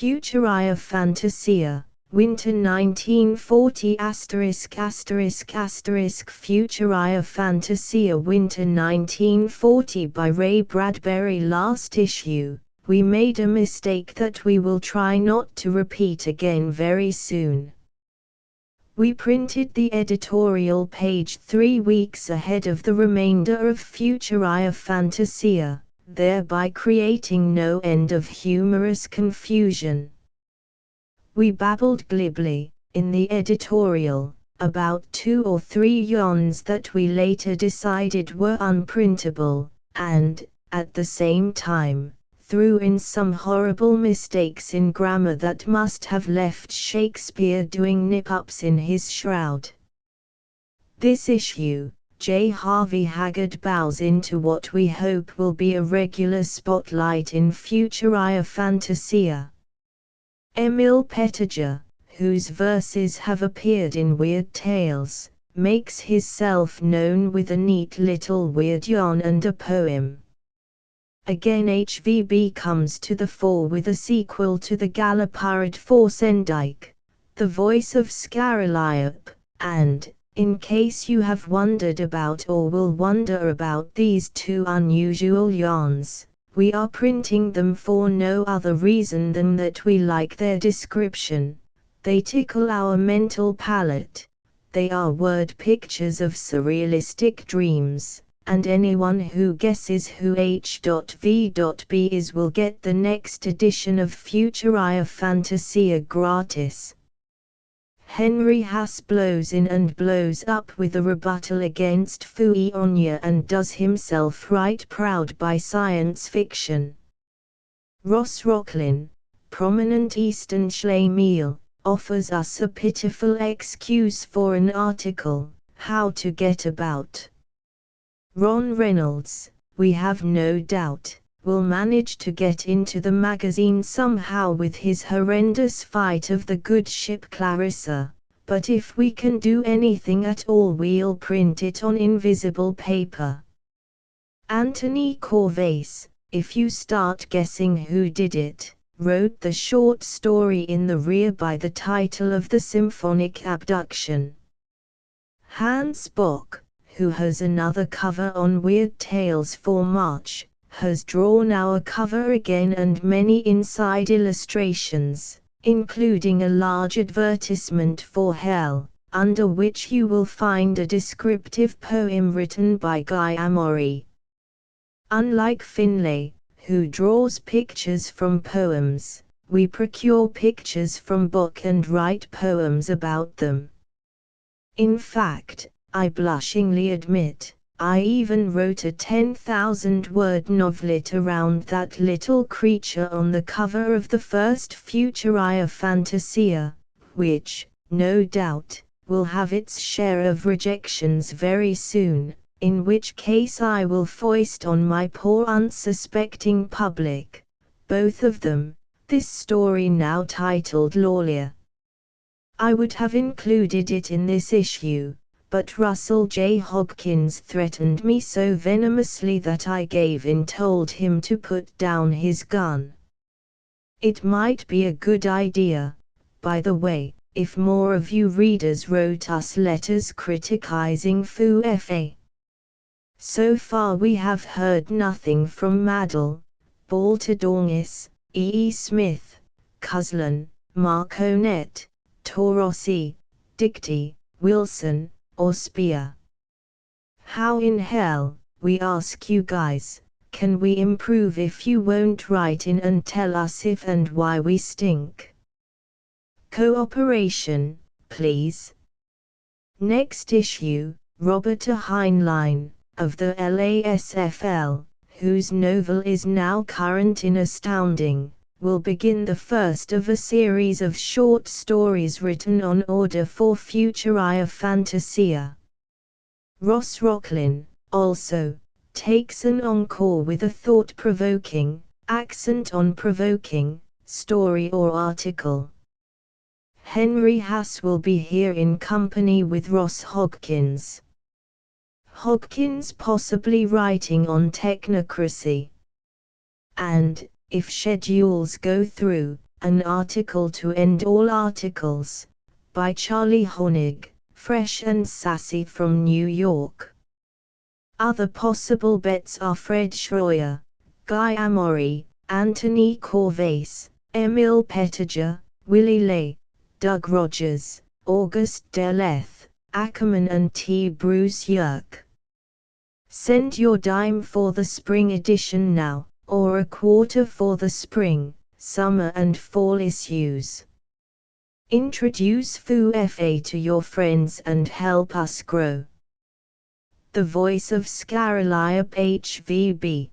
Futuria Fantasia, Winter 1940 ***** Futuria Fantasia Winter 1940 by Ray Bradbury. Last issue, we made a mistake that we will try not to repeat again very soon. We printed the editorial page 3 weeks ahead of the remainder of Futuria Fantasia, thereby creating no end of humorous confusion. We babbled glibly, in the editorial, about 2 or 3 yarns that we later decided were unprintable, and, at the same time, threw in some horrible mistakes in grammar that must have left Shakespeare doing nip-ups in his shroud. This issue, J. Harvey Haggard bows into what we hope will be a regular spotlight in Futuria Fantasia. Emil Pettiger, whose verses have appeared in Weird Tales, makes himself known with a neat little weird yarn and a poem. Again HVB comes to the fore with a sequel to the Gallopirate Forsendijk, the voice of Scaroliop, and, in case you have wondered about or will wonder about these 2 unusual yarns, we are printing them for no other reason than that we like their description. They tickle our mental palate. They are word pictures of surrealistic dreams, and anyone who guesses who H.V.B is will get the next edition of Futuria Fantasia gratis. Henry Hass blows in and blows up with a rebuttal against Fuionia and does himself right proud by science fiction. Ross Rocklin, prominent Eastern schlemiel, offers us a pitiful excuse for an article, How to Get About. Ron Reynolds, we have no doubt, will manage to get into the magazine somehow with his horrendous fight of the good ship Clarissa, but if we can do anything at all we'll print it on invisible paper. Anthony Corvase, if you start guessing who did it, wrote the short story in the rear by the title of The Symphonic Abduction. Hans Bock, who has another cover on Weird Tales for March, has drawn our cover again and many inside illustrations, including a large advertisement for Hell, under which you will find a descriptive poem written by Guy Amory. Unlike Finlay, who draws pictures from poems, we procure pictures from Bock and write poems about them. In fact, I blushingly admit, I even wrote a 10,000-word novelet around that little creature on the cover of the first Futuria Fantasia, which, no doubt, will have its share of rejections very soon, in which case I will foist on my poor unsuspecting public, both of them, this story now titled Lawlia. I would have included it in this issue, but Russell J. Hogkins threatened me so venomously that I gave in, told him to put down his gun. It might be a good idea, by the way, if more of you readers wrote us letters criticizing Fu.Fa. So far we have heard nothing from Maddle, Baltadongis, E. Smith, Cuslan, Marconet, Torossi, Dicty, Wilson, or Spear. How in hell, we ask you guys, can we improve if you won't write in and tell us if and why we stink? Cooperation, please. Next issue, Robert A. Heinlein, of the LASFL, whose novel is now current in Astounding, will begin the first of a series of short stories written on order for Futuria Fantasia. Ross Rocklin, also, takes an encore with a thought-provoking, accent-on-provoking, story or article. Henry Hass will be here in company with Ross Hogkins. Hogkins possibly writing on technocracy. And, if schedules go through, An Article to End All Articles, by Charlie Honig, fresh and sassy from New York. Other possible bets are Fred Schroyer, Guy Amory, Anthony Corvase, Emil Pettiger, Willie Lay, Doug Rogers, Auguste Derleth, Ackerman and T. Bruce Yerk. Send your dime for the spring edition now, or a quarter for the spring, summer and fall issues. Introduce FA to your friends and help us grow. The Voice of Scaroliop HVB.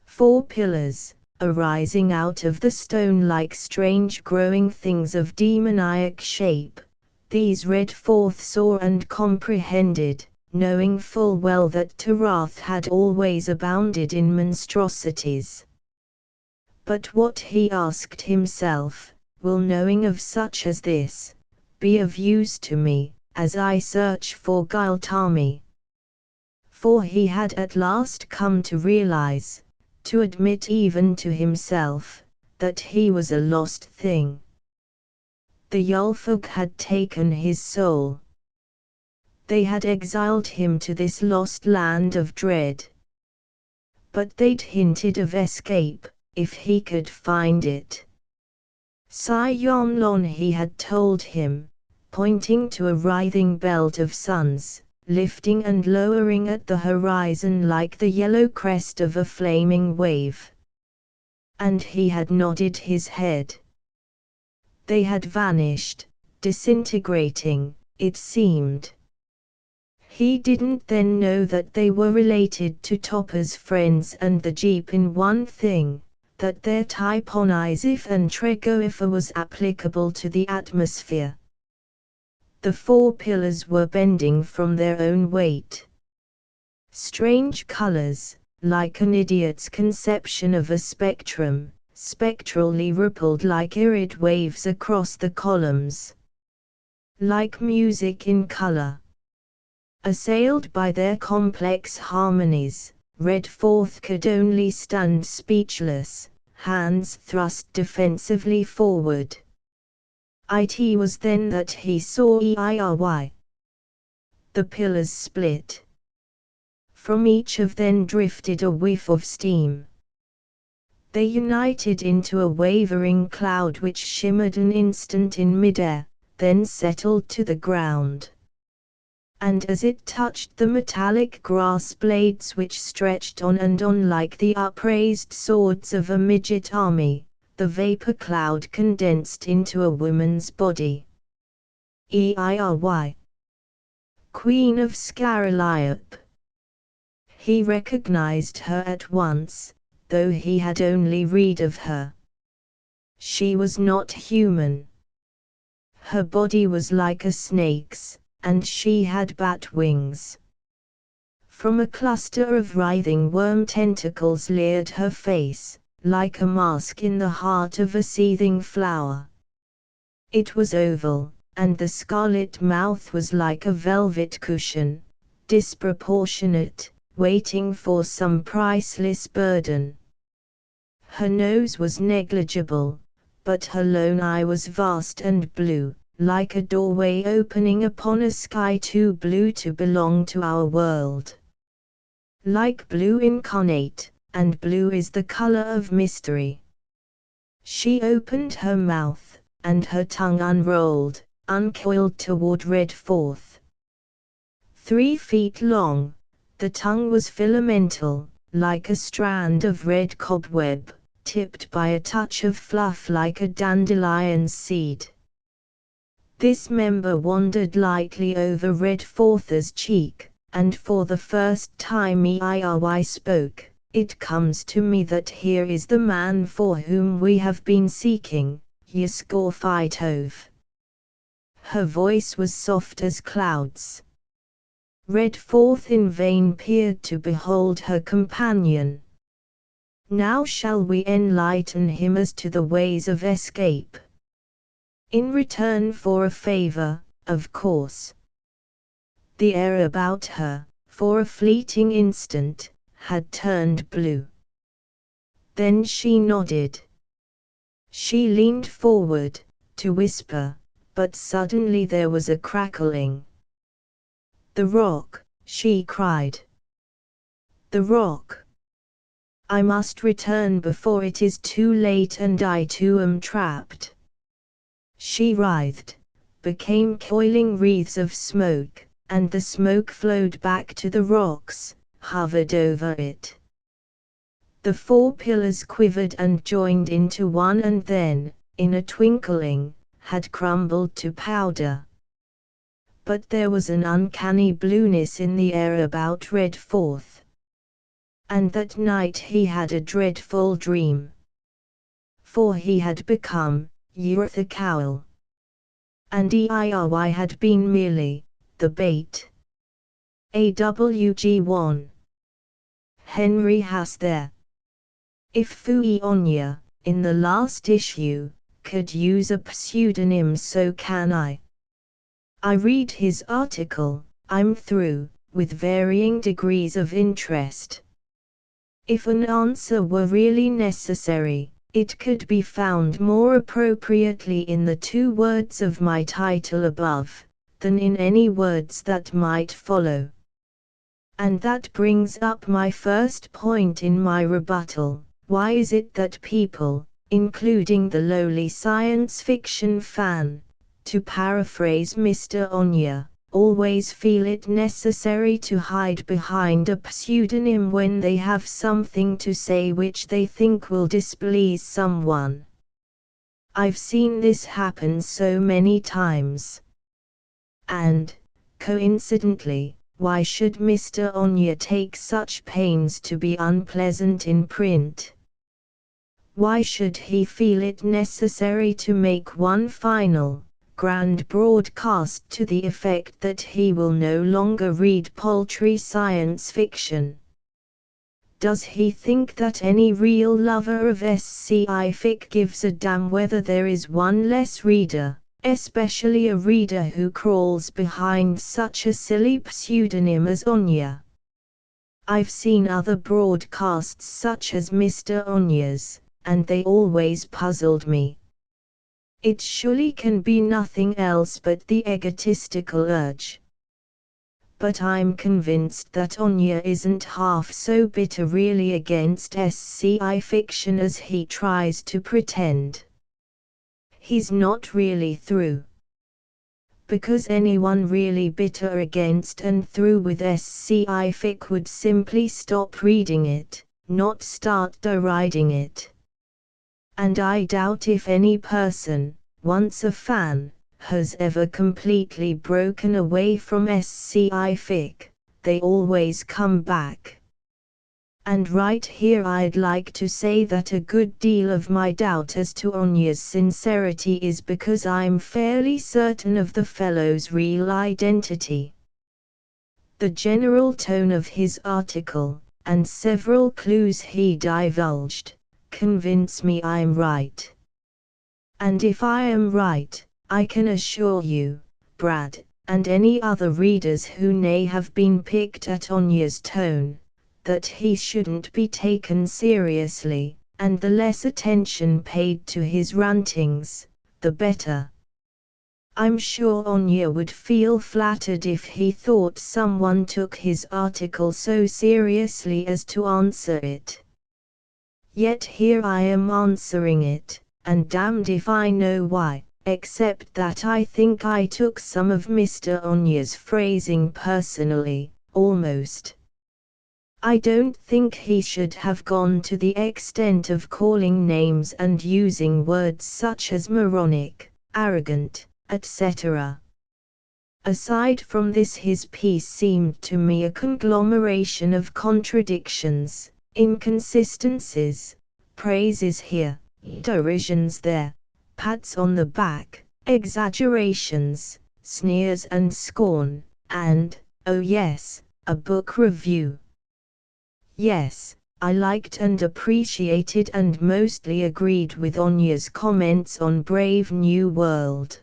4 pillars, arising out of the stone like strange growing things of demoniac shape, these read forth saw and comprehended, knowing full well that Terath had always abounded in monstrosities. But what he asked himself, will knowing of such as this, be of use to me, as I search for Gaeltami? For he had at last come to realize, to admit even to himself, that he was a lost thing. The Yolfolk had taken his soul. They had exiled him to this lost land of dread. But they'd hinted of escape, if he could find it. Sion he had told him, pointing to a writhing belt of suns, lifting and lowering at the horizon like the yellow crest of a flaming wave. And he had nodded his head. They had vanished, disintegrating, it seemed. He didn't then know that they were related to Topper's friends and the Jeep in one thing, that their type on Isif and Tregoifer was applicable to the atmosphere. The 4 pillars were bending from their own weight. Strange colors, like an idiot's conception of a spectrum, spectrally rippled like irid waves across the columns. Like music in color. Assailed by their complex harmonies, Redforth could only stand speechless, hands thrust defensively forward. It was then that he saw EIRY. The pillars split. From each of them drifted a whiff of steam. They united into a wavering cloud which shimmered an instant in midair, then settled to the ground. And as it touched the metallic grass blades which stretched on and on like the upraised swords of a midget army, the vapor cloud condensed into a woman's body. EIRY. Queen of Scaroliop. He recognized her at once, though he had only read of her. She was not human. Her body was like a snake's, and she had bat wings. From a cluster of writhing worm tentacles leered her face, like a mask in the heart of a seething flower. It was oval, and the scarlet mouth was like a velvet cushion, disproportionate, waiting for some priceless burden. Her nose was negligible, but her lone eye was vast and blue, like a doorway opening upon a sky too blue to belong to our world. Like blue incarnate, and blue is the color of mystery. She opened her mouth, and her tongue unrolled, uncoiled toward Redforth. 3 feet long, the tongue was filamental, like a strand of red cobweb, tipped by a touch of fluff like a dandelion's seed. This member wandered lightly over Redforth's cheek, and for the first time EIRY spoke. It comes to me that here is the man for whom we have been seeking, Yskor Fitov. Her voice was soft as clouds. Redforth in vain peered to behold her companion. Now shall we enlighten him as to the ways of escape. In return for a favor, of course. The air about her, for a fleeting instant, had turned blue. Then she nodded. She leaned forward, to whisper, but suddenly there was a crackling. "The rock!" she cried. "The rock! I must return before it is too late and I too am trapped." She writhed, became coiling wreaths of smoke, and the smoke flowed back to the rocks, hovered over it. The 4 pillars quivered and joined into one and then, in a twinkling, had crumbled to powder. But there was an uncanny blueness in the air about Redforth. And that night he had a dreadful dream. For he had become Yurtha Cowell. And EIRY had been merely the bait. AWG 1. Henry has there. If Fuionia, in the last issue, could use a pseudonym, so can I. I read his article, I'm through, with varying degrees of interest. If an answer were really necessary, it could be found more appropriately in the 2 words of my title above, than in any words that might follow. And that brings up my first point in my rebuttal. Why is it that people, including the lowly science fiction fan, to paraphrase Mr. Oniya, always feel it necessary to hide behind a pseudonym when they have something to say which they think will displease someone? I've seen this happen so many times. And, coincidentally, why should Mr. Oniya take such pains to be unpleasant in print? Why should he feel it necessary to make one final, grand broadcast to the effect that he will no longer read paltry science fiction? Does he think that any real lover of sci fic gives a damn whether there is one less reader, especially a reader who crawls behind such a silly pseudonym as Oniya? I've seen other broadcasts such as Mr. Oniya's, and they always puzzled me. It surely can be nothing else but the egotistical urge. But I'm convinced that Oniya isn't half so bitter really against sci fiction as he tries to pretend. He's not really through. Because anyone really bitter against and through with sci fic would simply stop reading it, not start deriding it. And I doubt if any person, once a fan, has ever completely broken away from sci fic. They always come back. And right here I'd like to say that a good deal of my doubt as to Oniya's sincerity is because I'm fairly certain of the fellow's real identity. The general tone of his article, and several clues he divulged, convince me I'm right. And if I am right, I can assure you, Brad, and any other readers who may have been picked at Oniya's tone, that he shouldn't be taken seriously, and the less attention paid to his rantings, the better. I'm sure Oniya would feel flattered if he thought someone took his article so seriously as to answer it. Yet here I am answering it, and damned if I know why, except that I think I took some of Mr. Oniya's phrasing personally, almost. I don't think he should have gone to the extent of calling names and using words such as moronic, arrogant, etc. Aside from this, his piece seemed to me a conglomeration of contradictions, inconsistencies, praises here, derisions there, pats on the back, exaggerations, sneers and scorn, and, oh yes, a book review. Yes, I liked and appreciated and mostly agreed with Oniya's comments on Brave New World.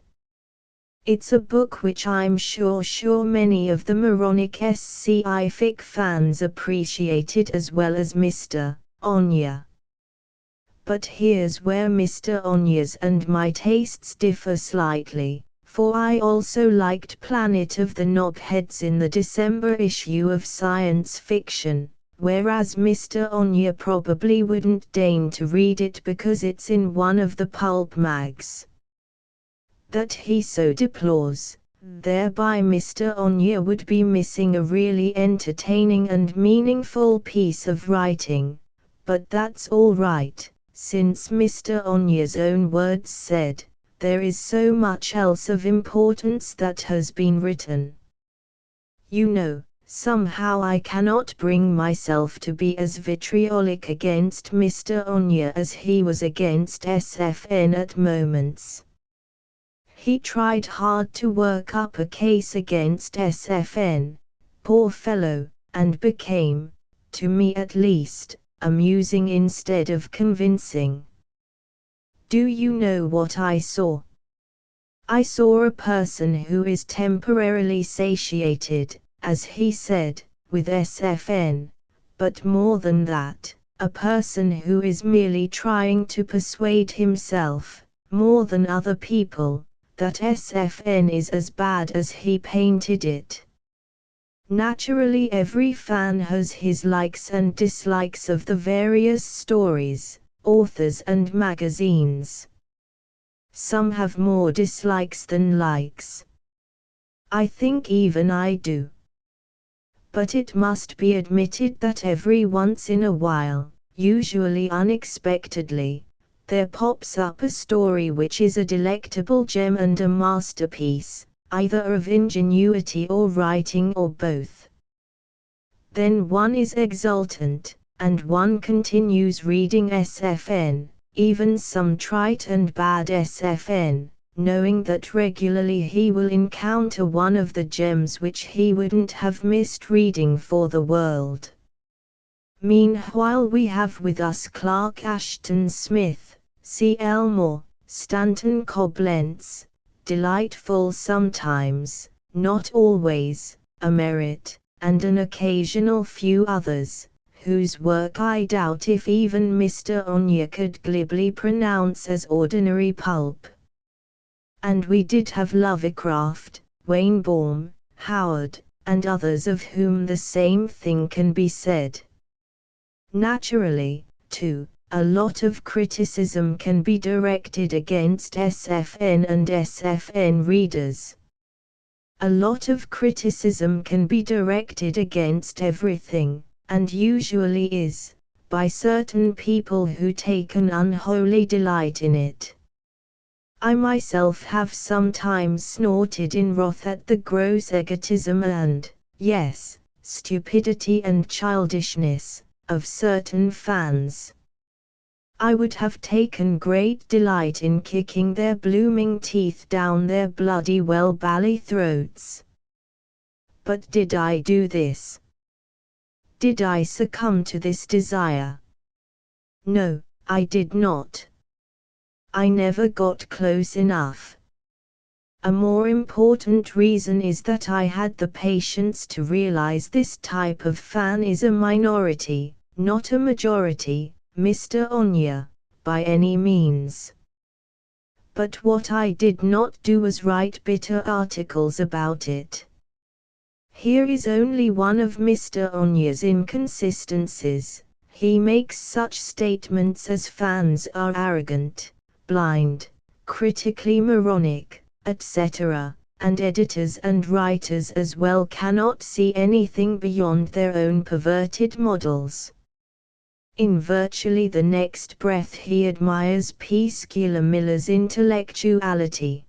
It's a book which I'm sure many of the moronic sci fic fans appreciated as well as Mr. Oniya. But here's where Mr. Onya's and my tastes differ slightly, for I also liked Planet of the Knobheads in the December issue of Science Fiction, whereas Mr. Onya probably wouldn't deign to read it because it's in one of the pulp mags that he so deplores. Thereby Mr. Onya would be missing a really entertaining and meaningful piece of writing. But that's all right, since Mr. Onya's own words said, there is so much else of importance that has been written. You know, somehow I cannot bring myself to be as vitriolic against Mr. Onya as he was against SFN at moments. He tried hard to work up a case against SFN, poor fellow, and became, to me at least, amusing instead of convincing. Do you know what I saw? I saw a person who is temporarily satiated, as he said, with SFN, but more than that, a person who is merely trying to persuade himself, more than other people, that SFN is as bad as he painted it. Naturally, every fan has his likes and dislikes of the various stories, authors and magazines. Some have more dislikes than likes. I think even I do. But it must be admitted that every once in a while, usually unexpectedly, there pops up a story which is a delectable gem and a masterpiece, either of ingenuity or writing or both. Then one is exultant, and one continues reading SFN, even some trite and bad SFN, knowing that regularly he will encounter one of the gems which he wouldn't have missed reading for the world. Meanwhile we have with us Clark Ashton Smith, C. Elmore, Stanton Coblentz, delightful sometimes, not always, a Merritt, and an occasional few others, whose work I doubt if even Mr. Onya could glibly pronounce as ordinary pulp. And we did have Lovecraft, Wainbaum, Howard, and others of whom the same thing can be said. Naturally, too, a lot of criticism can be directed against SFN and SFN readers. A lot of criticism can be directed against everything, and usually is, by certain people who take an unholy delight in it. I myself have sometimes snorted in wrath at the gross egotism and, yes, stupidity and childishness, of certain fans. I would have taken great delight in kicking their blooming teeth down their bloody well-bally throats. But did I do this? Did I succumb to this desire? No, I did not. I never got close enough. A more important reason is that I had the patience to realize this type of fan is a minority, not a majority, Mr. Onya, by any means. But what I did not do was write bitter articles about it. Here is only one of Mr. Onya's inconsistencies. He makes such statements as fans are arrogant, blind, critically moronic, etc., and editors and writers as well cannot see anything beyond their own perverted models. In virtually the next breath he admires P. Schuyler Miller's intellectuality.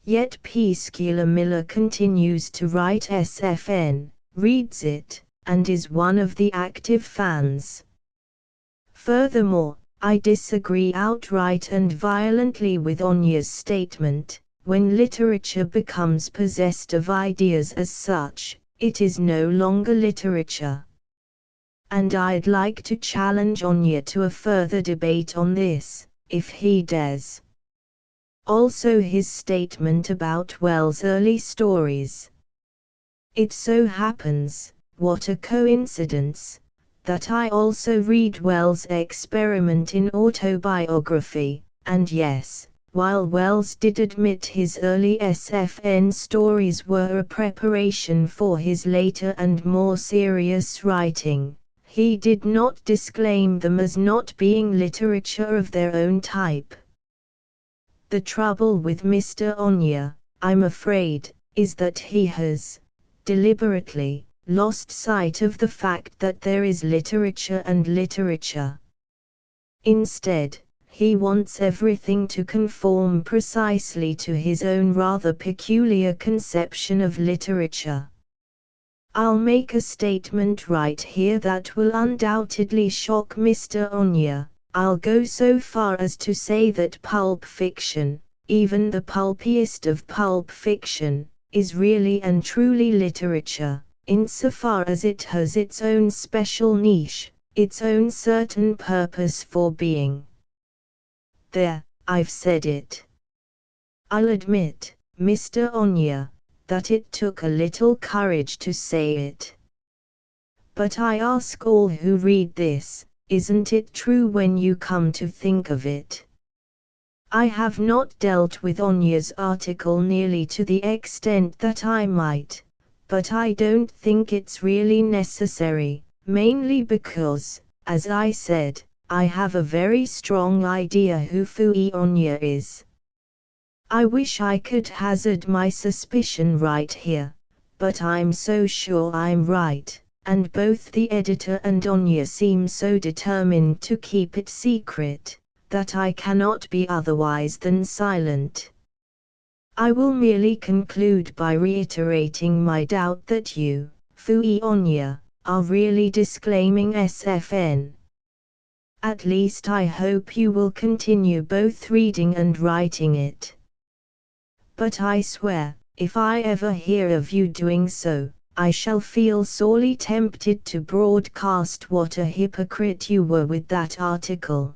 Yet P. Schuyler Miller continues to write SFN, reads it, and is one of the active fans. Furthermore, I disagree outright and violently with Onya's statement, when literature becomes possessed of ideas as such, it is no longer literature. And I'd like to challenge Onya to a further debate on this, if he dares. Also his statement about Wells' early stories. It so happens, what a coincidence, that I also read Wells' experiment in autobiography, and yes, while Wells did admit his early SFN stories were a preparation for his later and more serious writing, he did not disclaim them as not being literature of their own type. The trouble with Mr. Onyea, I'm afraid, is that he has, deliberately, lost sight of the fact that there is literature and literature. Instead, he wants everything to conform precisely to his own rather peculiar conception of literature. I'll make a statement right here that will undoubtedly shock Mr. Onyea. I'll go so far as to say that pulp fiction, even the pulpiest of pulp fiction, is really and truly literature, insofar as it has its own special niche, its own certain purpose for being. There, I've said it. I'll admit, Mr. Onyea, that it took a little courage to say it. But I ask all who read this, isn't it true when you come to think of it? I have not dealt with Onyea's article nearly to the extent that I might, but I don't think it's really necessary, mainly because, as I said, I have a very strong idea who Futuria Onyea is. I wish I could hazard my suspicion right here, but I'm so sure I'm right, and both the editor and Onyea seem so determined to keep it secret, that I cannot be otherwise than silent. I will merely conclude by reiterating my doubt that you, Futuria Onyea, are really disclaiming SFN. At least I hope you will continue both reading and writing it. But I swear, if I ever hear of you doing so, I shall feel sorely tempted to broadcast what a hypocrite you were with that article.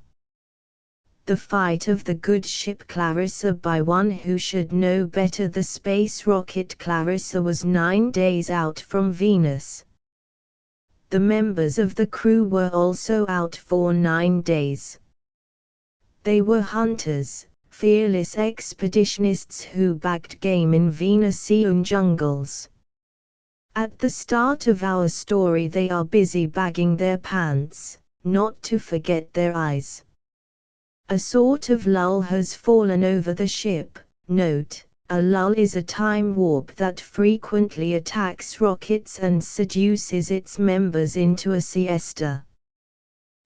The Fight of the Good Ship Clarissa by one who should know better. The space rocket Clarissa was 9 days out from Venus. The members of the crew were also out for 9 days. They were hunters, fearless expeditionists who bagged game in Venusian jungles. At the start of our story they are busy bagging their pants, not to forget their eyes. A sort of lull has fallen over the ship. Note, a lull is a time warp that frequently attacks rockets and seduces its members into a siesta.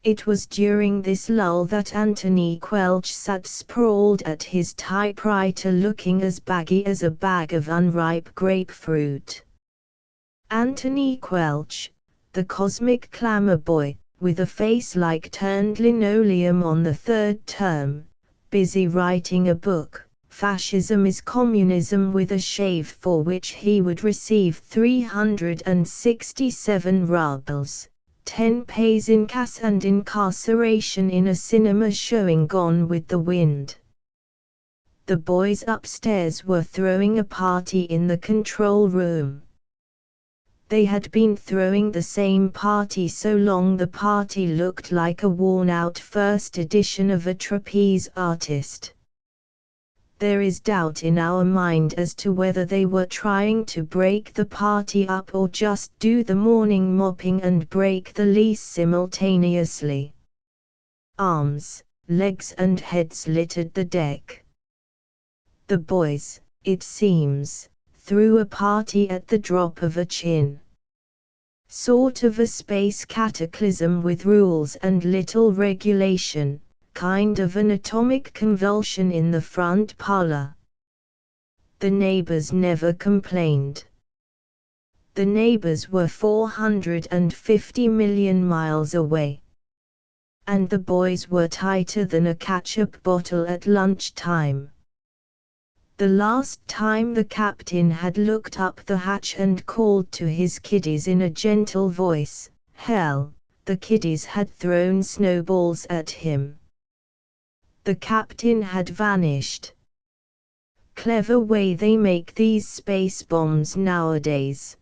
It was during this lull that Anthony Quelch sat sprawled at his typewriter looking as baggy as a bag of unripe grapefruit. Anthony Quelch, the cosmic clamor boy, with a face like turned linoleum on the third term, busy writing a book, Fascism is Communism, with a shave for which he would receive 367 rubles. 10 pays in cash and incarceration in a cinema showing Gone with the Wind. The boys upstairs were throwing a party in the control room. They had been throwing the same party so long the party looked like a worn-out first edition of a trapeze artist. There is doubt in our mind as to whether they were trying to break the party up or just do the morning mopping and break the lease simultaneously. Arms, legs and heads littered the deck. The boys, it seems, threw a party at the drop of a chin. Sort of a space cataclysm with rules and little regulation. Kind of an atomic convulsion in the front parlor. The neighbors never complained. The neighbors were 450 million miles away. And the boys were tighter than a ketchup bottle at lunchtime. The last time the captain had looked up the hatch and called to his kiddies in a gentle voice, hell, the kiddies had thrown snowballs at him. The captain had vanished. Clever way they make these space bombs nowadays.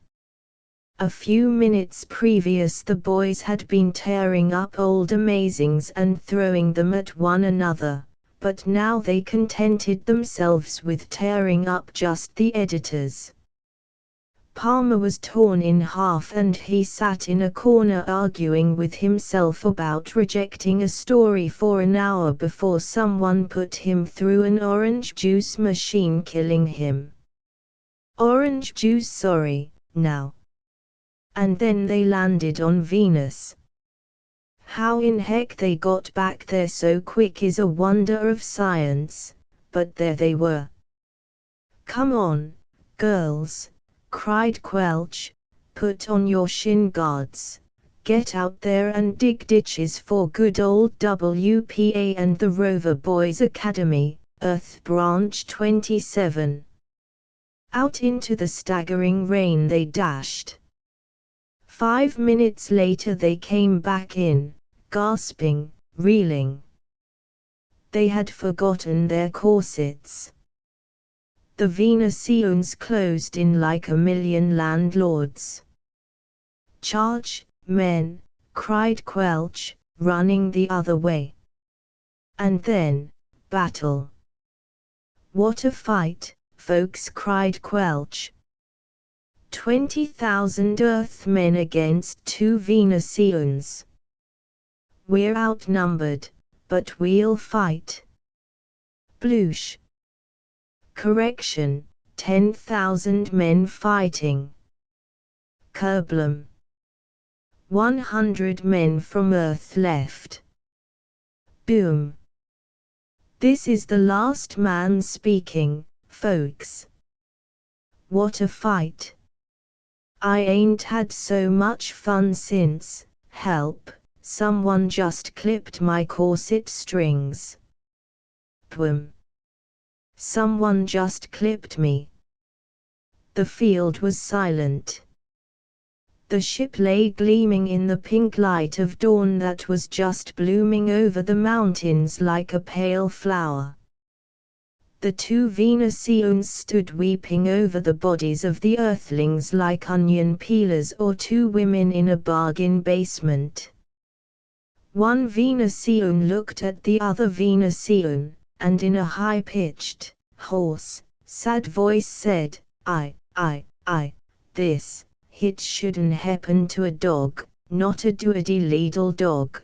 A few minutes previous the boys had been tearing up old amazings and throwing them at one another, but now they contented themselves with tearing up just the editors. Palmer was torn in half and he sat in a corner arguing with himself about rejecting a story for an hour before someone put him through an orange juice machine, killing him. Orange juice, sorry, now. And then they landed on Venus. How in heck they got back there so quick is a wonder of science, but there they were. "Come on, girls," cried Quelch, "put on your shin guards, get out there and dig ditches for good old WPA and the Rover Boys Academy, Earth Branch 27. Out into the staggering rain they dashed. 5 minutes later they came back in, gasping, reeling. They had forgotten their corsets. The Venusians closed in like a million landlords. "Charge, men," cried Quelch, running the other way. And then, battle. "What a fight, folks," cried Quelch. 20,000 Earthmen against 2 Venusians. "We're outnumbered, but we'll fight." Bloosh. Correction, 10,000 men fighting. Kerblum. 100 men from Earth left. Boom. "This is the last man speaking, folks. What a fight. I ain't had so much fun since, help, someone just clipped my corset strings. Boom. Someone just clipped me." The field was silent. The ship lay gleaming in the pink light of dawn that was just blooming over the mountains like a pale flower. The 2 Venusians stood weeping over the bodies of the Earthlings like onion peelers or 2 women in a bargain basement. One Venusian looked at the other Venusian, and in a high-pitched, hoarse, sad voice said, I, this, hit shouldn't happen to a dog, not a doody-leedle dog."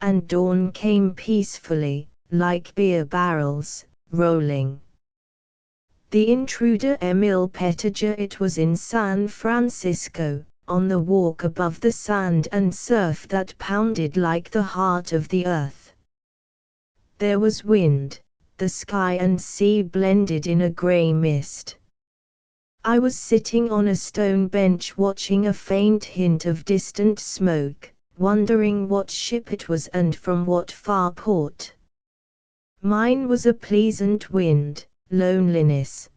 And dawn came peacefully, like beer barrels, rolling. The intruder Emil Pettiger. It was in San Francisco, on the walk above the sand and surf that pounded like the heart of the earth. There was wind, the sky and sea blended in a grey mist. I was sitting on a stone bench watching a faint hint of distant smoke, wondering what ship it was and from what far port. Mine was a pleasant wind, loneliness.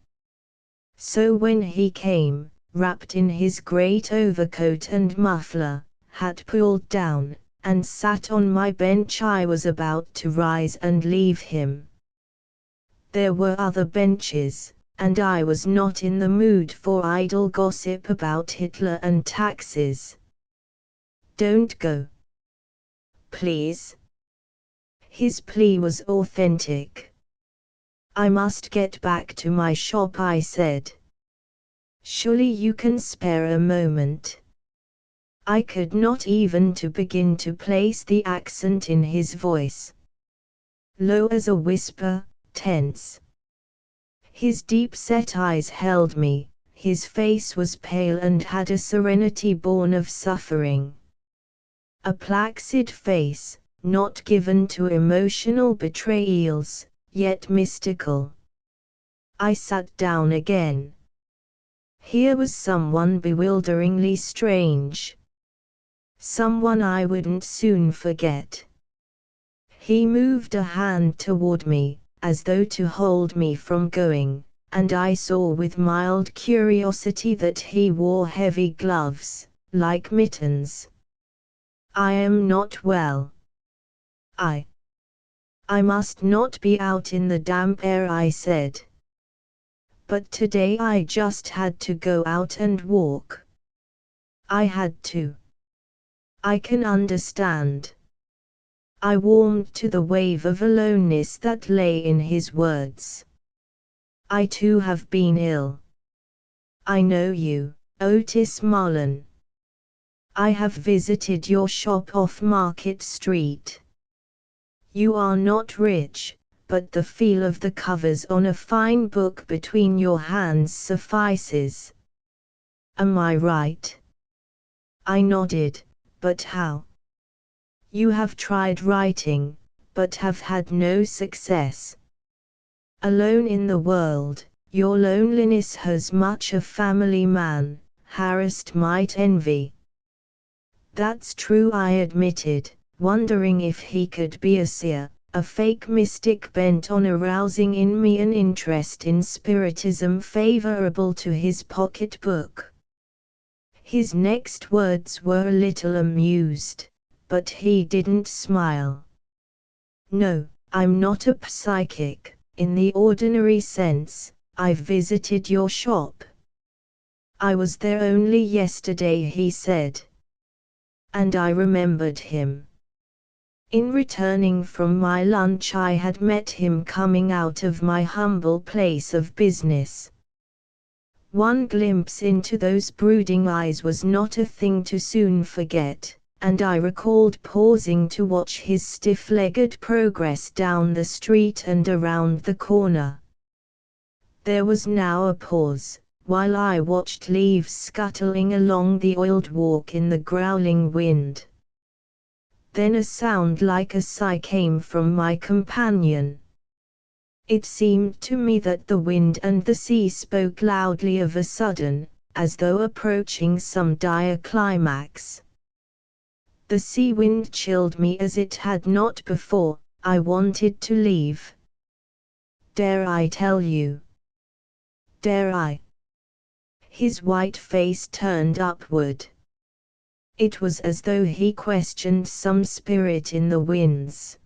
So when he came, wrapped in his great overcoat and muffler, hat pulled down, and sat on my bench, I was about to rise and leave him. There were other benches, and I was not in the mood for idle gossip about Hitler and taxes. "Don't go. Please." His plea was authentic. "I must get back to my shop," I said. "Surely you can spare a moment." I could not even begin to place the accent in his voice. Low as a whisper, tense. His deep-set eyes held me, his face was pale and had a serenity born of suffering. A placid face, not given to emotional betrayals, yet mystical. I sat down again. Here was someone bewilderingly strange. Someone I wouldn't soon forget. He moved a hand toward me, as though to hold me from going, and I saw with mild curiosity that he wore heavy gloves, like mittens. "I am not well. I must not be out in the damp air," I said. "But today I just had to go out and walk." I had to. I can understand. I warmed to the wave of aloneness that lay in his words. I too have been ill. I know you, Otis Mullen. I have visited your shop off Market Street. You are not rich, but the feel of the covers on a fine book between your hands suffices. Am I right? I nodded, but how? You have tried writing, but have had no success. Alone in the world, your loneliness has much a family man, harassed might envy. That's true, I admitted, wondering if he could be a seer, a fake mystic bent on arousing in me an interest in spiritism favorable to his pocketbook. His next words were a little amused, but he didn't smile. No, I'm not a psychic, in the ordinary sense. I've visited your shop. I was there only yesterday, he said. And I remembered him. In returning from my lunch I had met him coming out of my humble place of business. One glimpse into those brooding eyes was not a thing to soon forget, and I recalled pausing to watch his stiff-legged progress down the street and around the corner. There was now a pause, while I watched leaves scuttling along the oiled walk in the growling wind. Then a sound like a sigh came from my companion. It seemed to me that the wind and the sea spoke loudly of a sudden, as though approaching some dire climax. The sea wind chilled me as it had not before. I wanted to leave. Dare I tell you? Dare I? His white face turned upward. It was as though he questioned some spirit in the winds.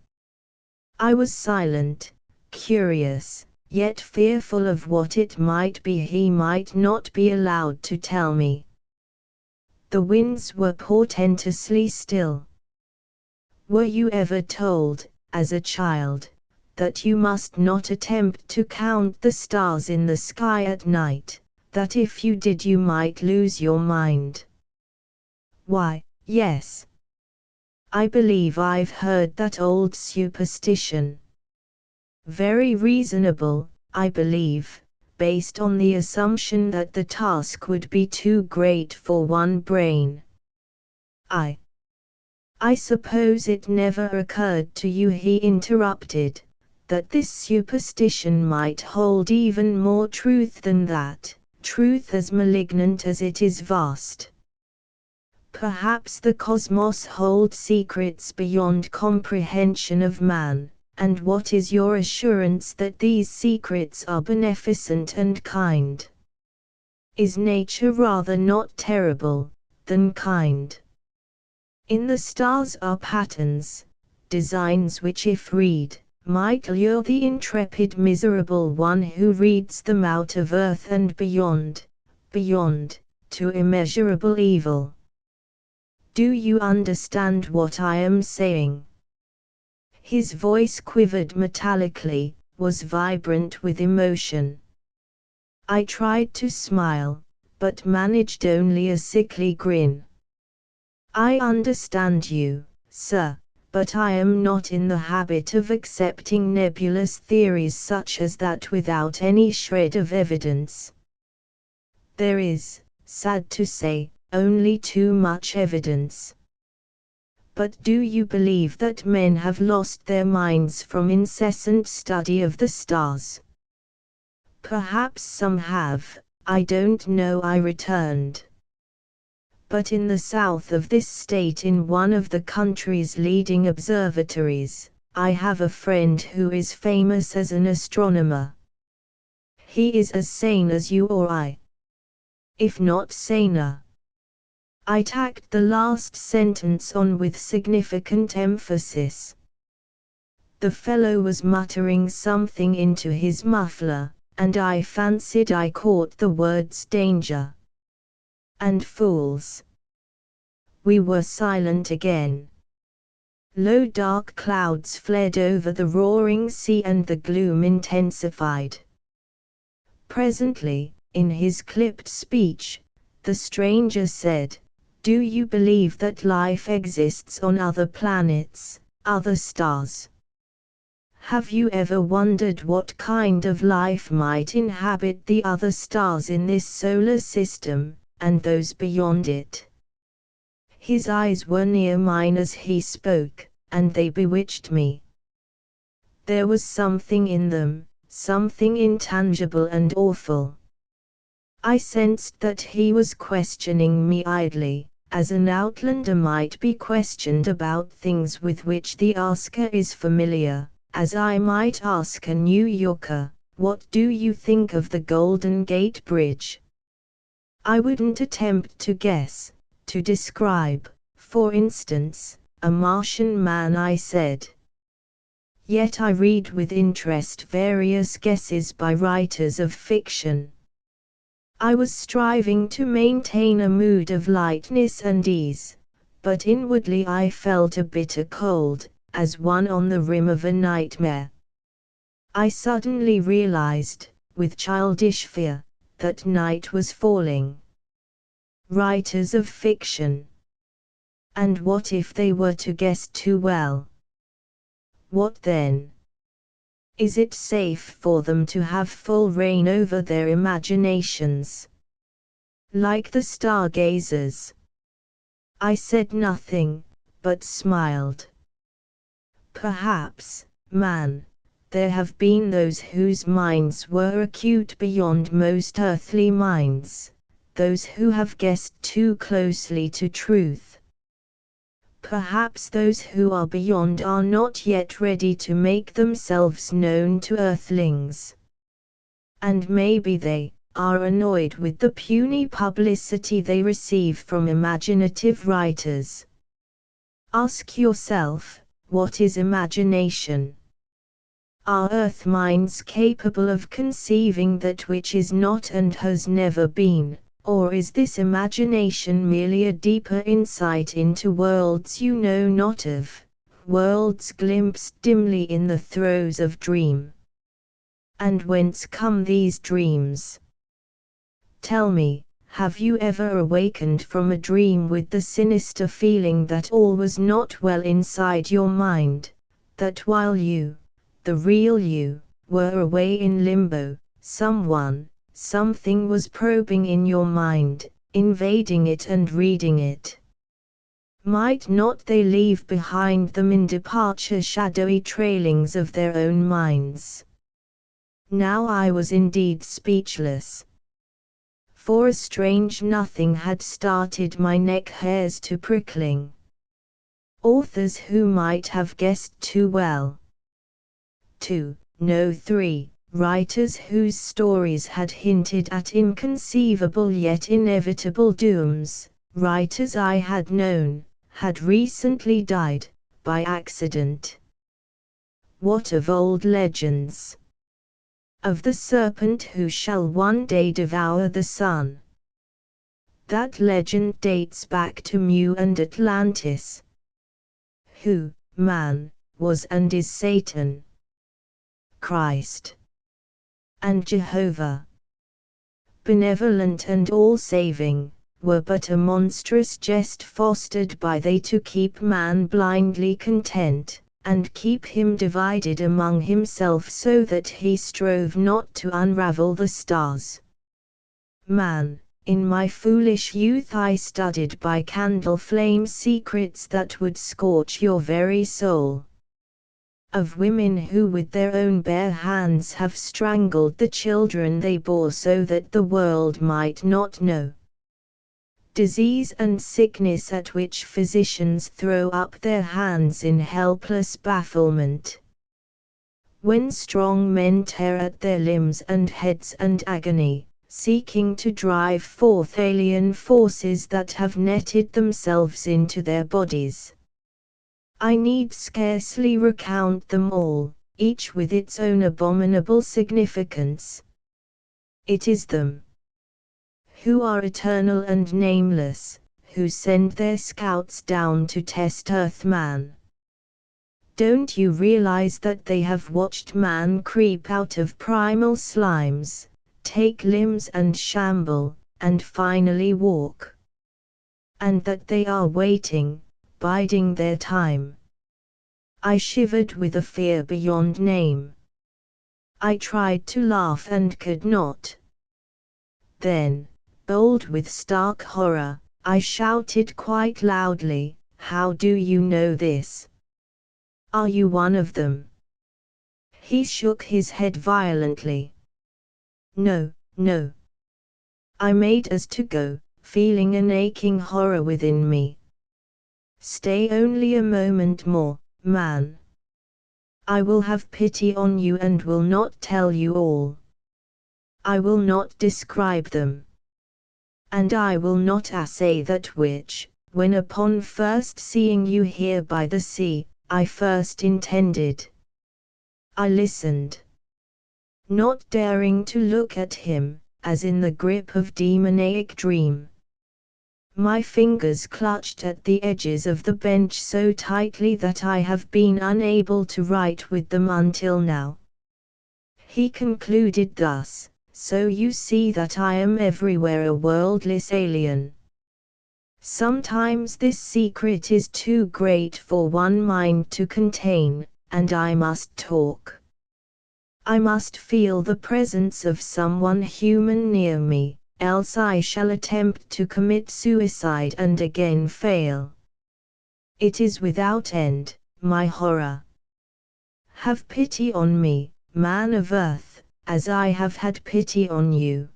I was silent, curious, yet fearful of what it might be he might not be allowed to tell me. The winds were portentously still. Were you ever told, as a child, that you must not attempt to count the stars in the sky at night, that if you did you might lose your mind? Why, yes. I believe I've heard that old superstition. Very reasonable, I believe, based on the assumption that the task would be too great for one brain. I suppose it never occurred to you, he interrupted, that this superstition might hold even more truth than that, truth as malignant as it is vast. Perhaps the cosmos holds secrets beyond comprehension of man, and what is your assurance that these secrets are beneficent and kind? Is nature rather not terrible, than kind? In the stars are patterns, designs which if read, might lure the intrepid miserable one who reads them out of earth and beyond, to immeasurable evil. Do you understand what I am saying? His voice quivered metallically, was vibrant with emotion. I tried to smile, but managed only a sickly grin. I understand you, sir, but I am not in the habit of accepting nebulous theories such as that without any shred of evidence. There is, sad to say, only too much evidence. But do you believe that men have lost their minds from incessant study of the stars? Perhaps some have, I don't know, I returned. But in the south of this state, in one of the country's leading observatories, I have a friend who is famous as an astronomer. He is as sane as you or I. If not saner. I tacked the last sentence on with significant emphasis. The fellow was muttering something into his muffler, and I fancied I caught the words danger and fools. We were silent again. Low dark clouds fled over the roaring sea and the gloom intensified. Presently, in his clipped speech, the stranger said, "Do you believe that life exists on other planets, other stars? Have you ever wondered what kind of life might inhabit the other stars in this solar system, and those beyond it?" His eyes were near mine as he spoke, and they bewitched me. There was something in them, something intangible and awful. I sensed that he was questioning me idly, as an outlander might be questioned about things with which the asker is familiar, as I might ask a New Yorker, "What do you think of the Golden Gate Bridge?" I wouldn't attempt to guess, to describe, for instance, a Martian man, I said. Yet I read with interest various guesses by writers of fiction. I was striving to maintain a mood of lightness and ease, but inwardly I felt a bitter cold, as one on the rim of a nightmare. I suddenly realized, with childish fear, that night was falling. Writers of fiction. And what if they were to guess too well? What then? Is it safe for them to have full reign over their imaginations? Like the stargazers. I said nothing, but smiled. Perhaps, man, there have been those whose minds were acute beyond most earthly minds, those who have guessed too closely to truth. Perhaps those who are beyond are not yet ready to make themselves known to earthlings. And maybe they are annoyed with the puny publicity they receive from imaginative writers. Ask yourself, what is imagination? Are earth minds capable of conceiving that which is not and has never been? Or is this imagination merely a deeper insight into worlds you know not of, worlds glimpsed dimly in the throes of dream? And whence come these dreams? Tell me, have you ever awakened from a dream with the sinister feeling that all was not well inside your mind, that while you, the real you, were away in limbo, someone, something was probing in your mind, invading it and reading it? Might not they leave behind them in departure shadowy trailings of their own minds? Now I was indeed speechless. For a strange nothing had started my neck hairs to prickling. Authors who might have guessed too well. 2, no 3. Writers whose stories had hinted at inconceivable yet inevitable dooms, writers I had known, had recently died, by accident. What of old legends? Of the serpent who shall one day devour the sun? That legend dates back to Mu and Atlantis. Who, man, was and is Satan? Christ. And Jehovah, benevolent and all-saving, were but a monstrous jest fostered by they to keep man blindly content, and keep him divided among himself so that he strove not to unravel the stars. Man, in my foolish youth I studied by candle flame secrets that would scorch your very soul. Of women who with their own bare hands have strangled the children they bore so that the world might not know. Disease and sickness at which physicians throw up their hands in helpless bafflement. When strong men tear at their limbs and heads and agony, seeking to drive forth alien forces that have netted themselves into their bodies. I need scarcely recount them all, each with its own abominable significance. It is them who are eternal and nameless, who send their scouts down to test Earthman. Don't you realize that they have watched man creep out of primal slimes, take limbs and shamble, and finally walk? And that they are waiting, biding their time. I shivered with a fear beyond name. I tried to laugh and could not. Then, bold with stark horror, I shouted quite loudly, "How do you know this? Are you one of them?" He shook his head violently. "No, no." I made as to go, feeling an aching horror within me. "Stay only a moment more, man. I will have pity on you and will not tell you all. I will not describe them. And I will not assay that which, when upon first seeing you here by the sea, I first intended." I listened, not daring to look at him, as in the grip of demoniac dream. My fingers clutched at the edges of the bench so tightly that I have been unable to write with them until now. He concluded thus, "So you see that I am everywhere a worldless alien. Sometimes this secret is too great for one mind to contain, and I must talk. I must feel the presence of someone human near me, else I shall attempt to commit suicide and again fail. It is without end, my horror. Have pity on me, man of earth, as I have had pity on you."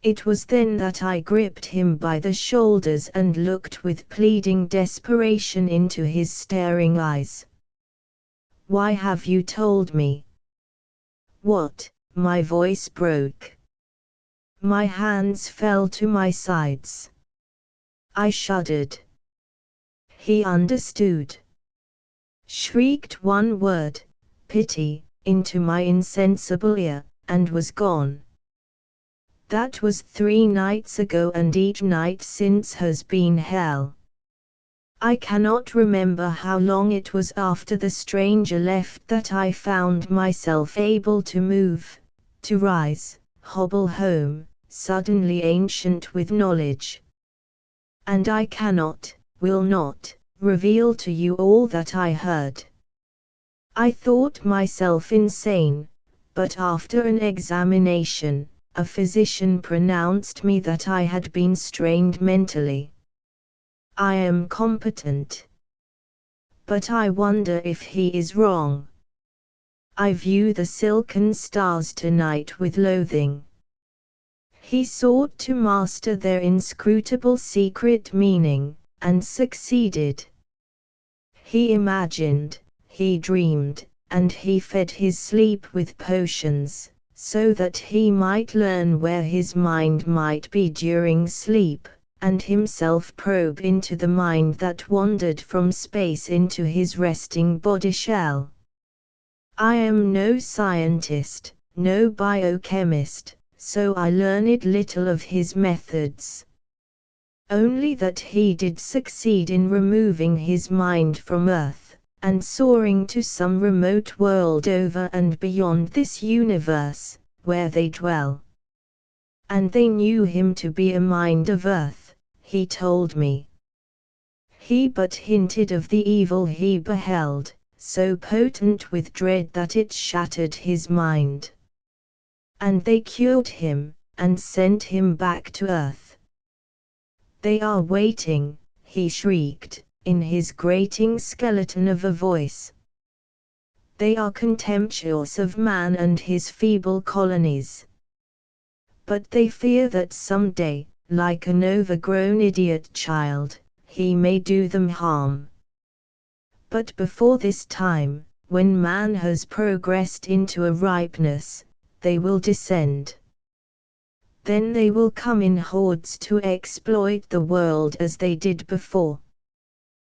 It was then that I gripped him by the shoulders and looked with pleading desperation into his staring eyes. "Why have you told me?" "What?" My voice broke. My hands fell to my sides. I shuddered. He understood. Shrieked one word, "Pity," into my insensible ear, and was gone. That was 3 nights ago, and each night since has been hell. I cannot remember how long it was after the stranger left that I found myself able to move, to rise, hobble home, suddenly ancient with knowledge. And I cannot, will not, reveal to you all that I heard. I thought myself insane, but after an examination, a physician pronounced me that I had been strained mentally. I am competent. But I wonder if he is wrong. I view the silken stars tonight with loathing. He sought to master their inscrutable secret meaning, and succeeded. He imagined, he dreamed, and he fed his sleep with potions, so that he might learn where his mind might be during sleep, and himself probe into the mind that wandered from space into his resting body shell. I am no scientist, no biochemist, so I learned little of his methods. Only that he did succeed in removing his mind from Earth, and soaring to some remote world over and beyond this universe, where they dwell. And they knew him to be a mind of Earth, he told me. He but hinted of the evil he beheld, so potent with dread that it shattered his mind. And they cured him, and sent him back to Earth. "They are waiting," he shrieked, in his grating skeleton of a voice. "They are contemptuous of man and his feeble colonies. But they fear that some day, like an overgrown idiot child, he may do them harm. But before this time, when man has progressed into a ripeness, they will descend. Then they will come in hordes to exploit the world as they did before."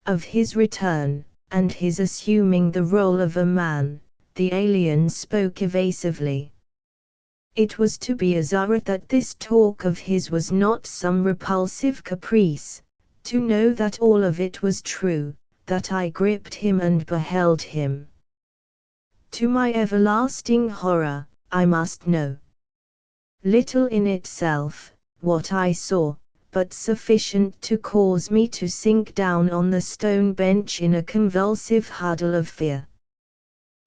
Of his return, and his assuming the role of a man, the alien spoke evasively. It was to be assured that this talk of his was not some repulsive caprice, To know that all of it was true, that I gripped him and beheld him. To my everlasting horror, I must know. Little in itself, what I saw, but sufficient to cause me to sink down on the stone bench in a convulsive huddle of fear.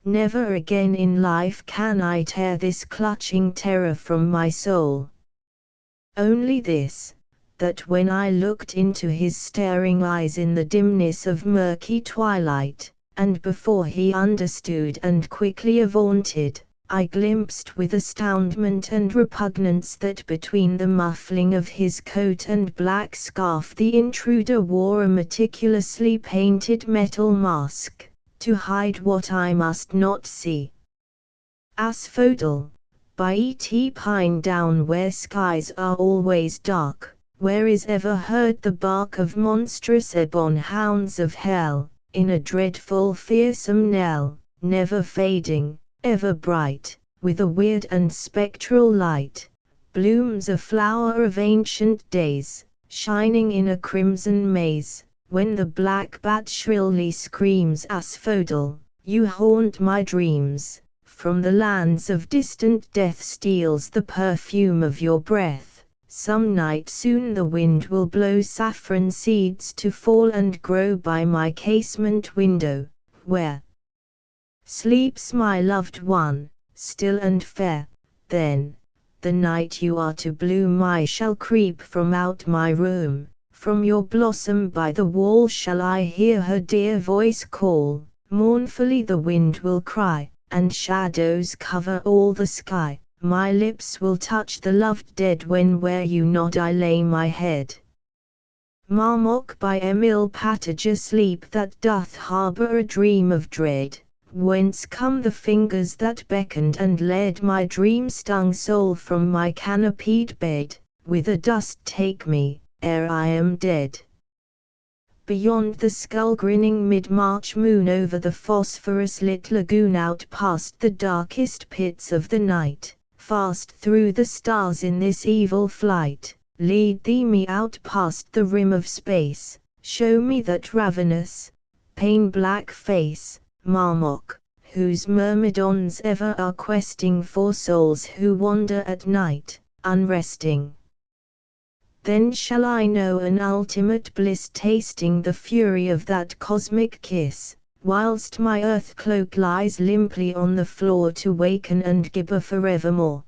Never again in life can I tear this clutching terror from my soul. Only this, that when I looked into his staring eyes in the dimness of murky twilight, and before he understood and quickly vaunted, I glimpsed with astoundment and repugnance that between the muffling of his coat and black scarf the intruder wore a meticulously painted metal mask, to hide what I must not see. Asphodel, by E.T. Pine down where skies are always dark, where is ever heard the bark of monstrous ebon hounds of hell, in a dreadful fearsome knell, never fading, ever bright, with a weird and spectral light, blooms a flower of ancient days, shining in a crimson maze, when the black bat shrilly screams asphodel, you haunt my dreams, from the lands of distant death steals the perfume of your breath, some night soon the wind will blow saffron seeds to fall and grow by my casement window, where sleeps my loved one, still and fair. Then, the night you are to bloom I shall creep from out my room, from your blossom by the wall shall I hear her dear voice call, mournfully the wind will cry, and shadows cover all the sky, my lips will touch the loved dead when where you nod I lay my head. Marmok by Emil Patager sleep that doth harbour a dream of dread, whence come the fingers that beckoned and led my dream-stung soul from my canopied bed, whither dost take me, ere I am dead? Beyond the skull-grinning mid-March moon over the phosphorus-lit lagoon out past the darkest pits of the night, fast through the stars in this evil flight, lead thee me out past the rim of space, show me that ravenous, pain-black face, Marmok, whose myrmidons ever are questing for souls who wander at night, unresting. Then shall I know an ultimate bliss tasting the fury of that cosmic kiss, whilst my earth cloak lies limply on the floor to waken and gibber forevermore.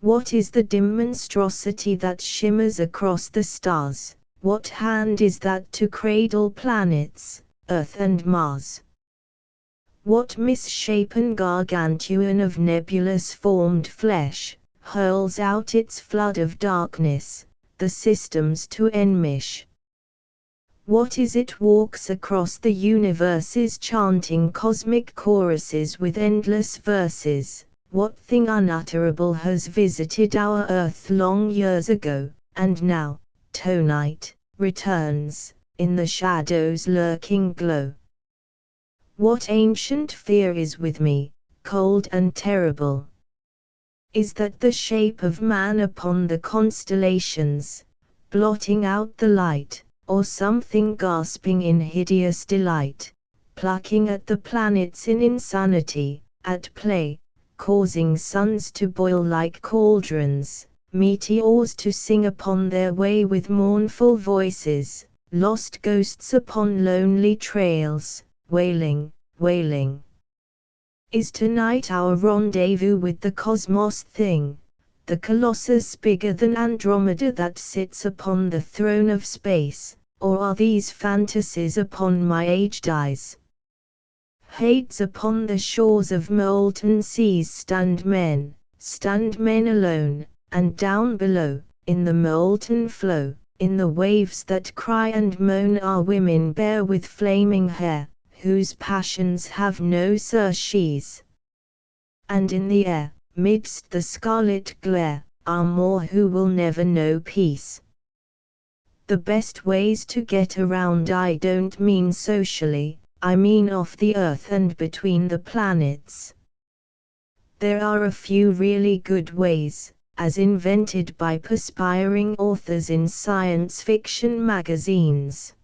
What is the dim monstrosity that shimmers across the stars? What hand is that to cradle planets, Earth and Mars? What misshapen gargantuan of nebulous-formed flesh, hurls out its flood of darkness, the systems to enmesh? What is it walks across the universes chanting cosmic choruses with endless verses? What thing unutterable has visited our earth long years ago, and now, to-night, returns, in the shadow's lurking glow? What ancient fear is with me, cold and terrible? Is that the shape of man upon the constellations, blotting out the light, or something gasping in hideous delight, plucking at the planets in insanity, at play, causing suns to boil like cauldrons, meteors to sing upon their way with mournful voices, lost ghosts upon lonely trails, wailing, wailing? Is tonight our rendezvous with the cosmos thing, the colossus bigger than Andromeda that sits upon the throne of space, or are these fantasies upon my aged eyes? Hades upon the shores of molten seas stand men alone, and down below, in the molten flow, in the waves that cry and moan are women bare with flaming hair, whose passions have no surcease. And in the air, midst the scarlet glare, are more who will never know peace. The best ways to get around I don't mean socially, I mean off the earth and between the planets. There are a few really good ways, as invented by perspiring authors in science fiction magazines.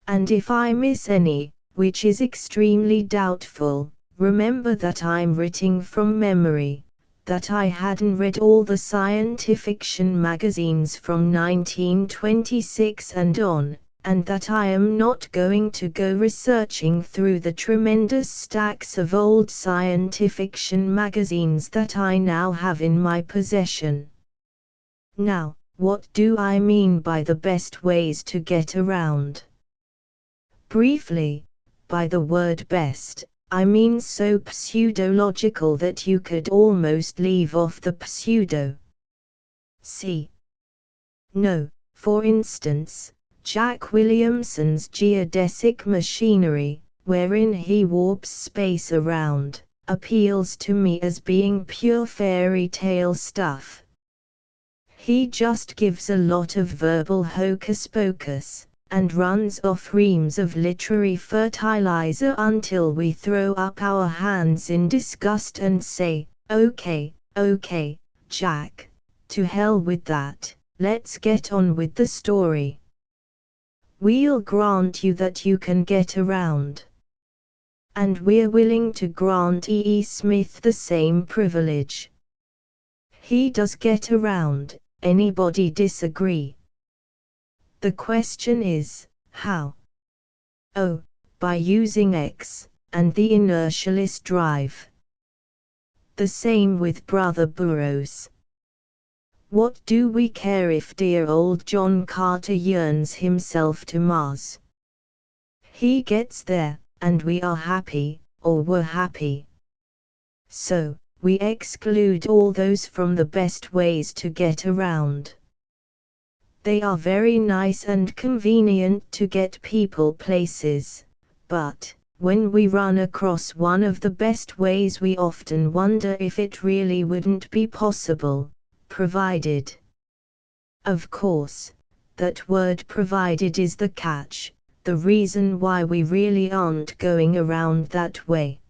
And if I miss any, which is extremely doubtful, remember that I'm writing from memory, that I hadn't read all the science fiction magazines from 1926 and on, and that I am not going to go researching through the tremendous stacks of old science fiction magazines that I now have in my possession. Now, what do I mean by the best ways to get around? Briefly, by the word best, I mean so pseudological that you could almost leave off the pseudo. See. No, for instance, Jack Williamson's geodesic machinery, wherein he warps space around, appeals to me as being pure fairy tale stuff. He just gives a lot of verbal hocus pocus, and runs off reams of literary fertilizer until we throw up our hands in disgust and say, okay, Jack, to hell with that, let's get on with the story. We'll grant you that you can get around. And we're willing to grant E. Smith the same privilege. He does get around, anybody disagree? The question is, how? Oh, by using X, and the inertialist drive. The same with Brother Burroughs. What do we care if dear old John Carter yearns himself to Mars? He gets there, and we are happy, or were happy. So, we exclude all those from the best ways to get around. They are very nice and convenient to get people places, but, when we run across one of the best ways we often wonder if it really wouldn't be possible, provided. Of course, that word provided is the catch, the reason why we really aren't going around that way.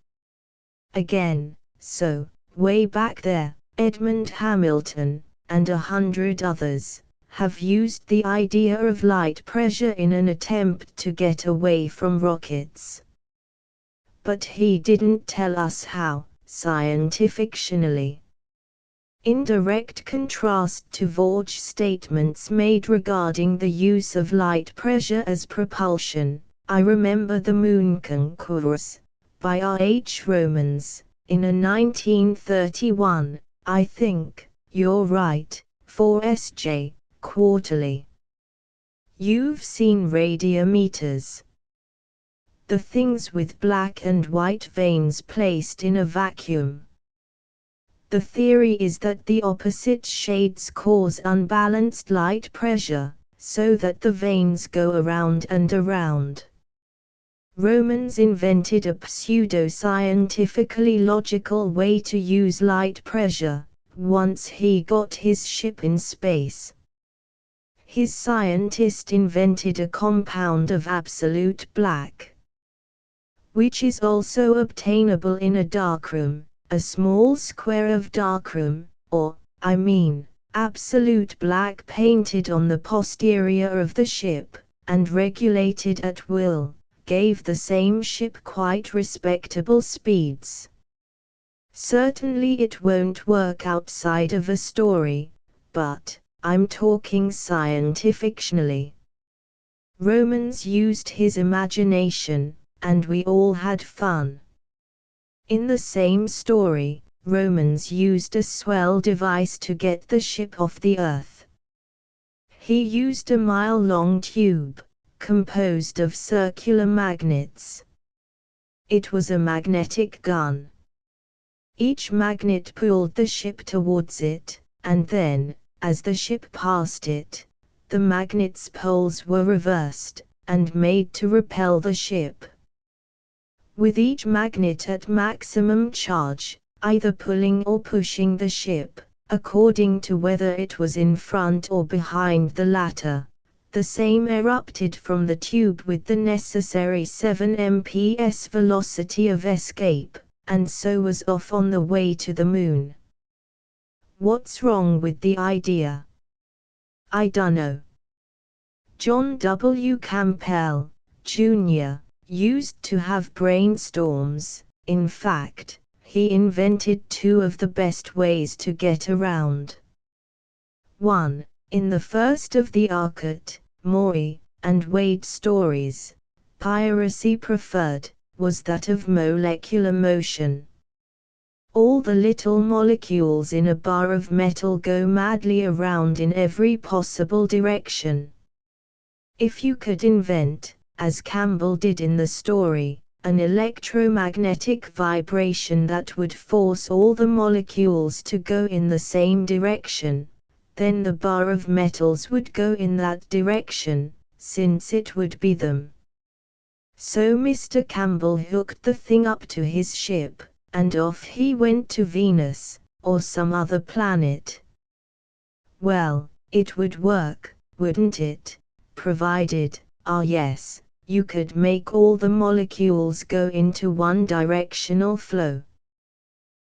Again, so, way back there, Edmund Hamilton, and 100 others, have used the idea of light pressure in an attempt to get away from rockets. But he didn't tell us how, scientifically. In direct contrast to vague statements made regarding the use of light pressure as propulsion, I remember The Moon Concourse, by R. H. Romans, in a 1931, I think, you're right, 4SJ, Quarterly. You've seen radiometers. The things with black and white veins placed in a vacuum. The theory is that the opposite shades cause unbalanced light pressure, so that the veins go around and around. Romans invented a pseudo-scientifically logical way to use light pressure, once he got his ship in space. His scientist invented a compound of absolute black, which is also obtainable in a darkroom, a small square of darkroom, or, absolute black painted on the posterior of the ship, and regulated at will, gave the same ship quite respectable speeds. Certainly it won't work outside of a story, but, I'm talking scientifically. Romans used his imagination, and we all had fun. In the same story, Romans used a swell device to get the ship off the earth. He used a mile-long tube, composed of circular magnets. It was a magnetic gun. Each magnet pulled the ship towards it, and then, as the ship passed it, the magnet's poles were reversed, and made to repel the ship. With each magnet at maximum charge, either pulling or pushing the ship, according to whether it was in front or behind the latter, the same erupted from the tube with the necessary 7 mph velocity of escape, and so was off on the way to the moon. What's wrong with the idea? I dunno. John W. Campbell, Jr., used to have brainstorms. In fact, he invented two of the best ways to get around. 1. In the first of the Arcot, Moy, and Wade stories, piracy preferred was that of molecular motion. All the little molecules in a bar of metal go madly around in every possible direction. If you could invent, as Campbell did in the story, an electromagnetic vibration that would force all the molecules to go in the same direction, then the bar of metals would go in that direction, since it would be them. So Mr. Campbell hooked the thing up to his ship, and off he went to Venus, or some other planet. Well, it would work, wouldn't it? Provided, yes, you could make all the molecules go into one directional flow.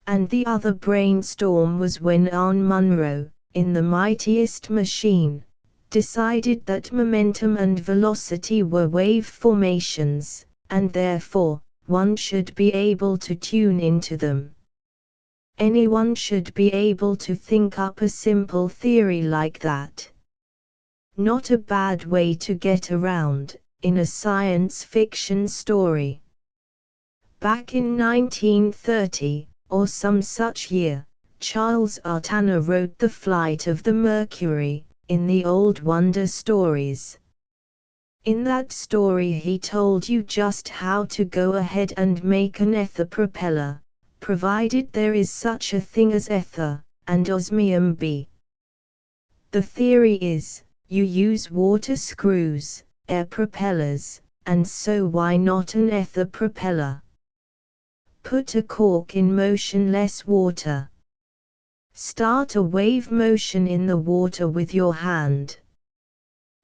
And the other brainstorm was when Anne Munro, in The Mightiest Machine, decided that momentum and velocity were wave formations, and therefore, one should be able to tune into them. Anyone should be able to think up a simple theory like that. Not a bad way to get around, in a science fiction story. Back in 1930, or some such year, Charles R. Tanner wrote The Flight of the Mercury, in the Old Wonder stories. In that story he told you just how to go ahead and make an ether propeller, provided there is such a thing as ether, and osmium B. The theory is, you use water screws, air propellers, and so why not an ether propeller? Put a cork in motionless water. Start a wave motion in the water with your hand.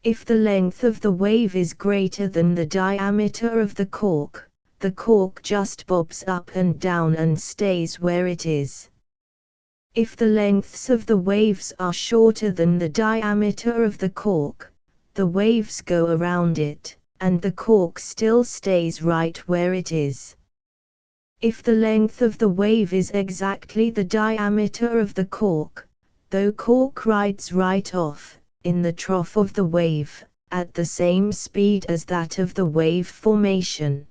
If the length of the wave is greater than the diameter of the cork just bobs up and down and stays where it is. If the lengths of the waves are shorter than the diameter of the cork, the waves go around it, and the cork still stays right where it is. If the length of the wave is exactly the diameter of the cork, the cork rides right off, in the trough of the wave, at the same speed as that of the wave formation.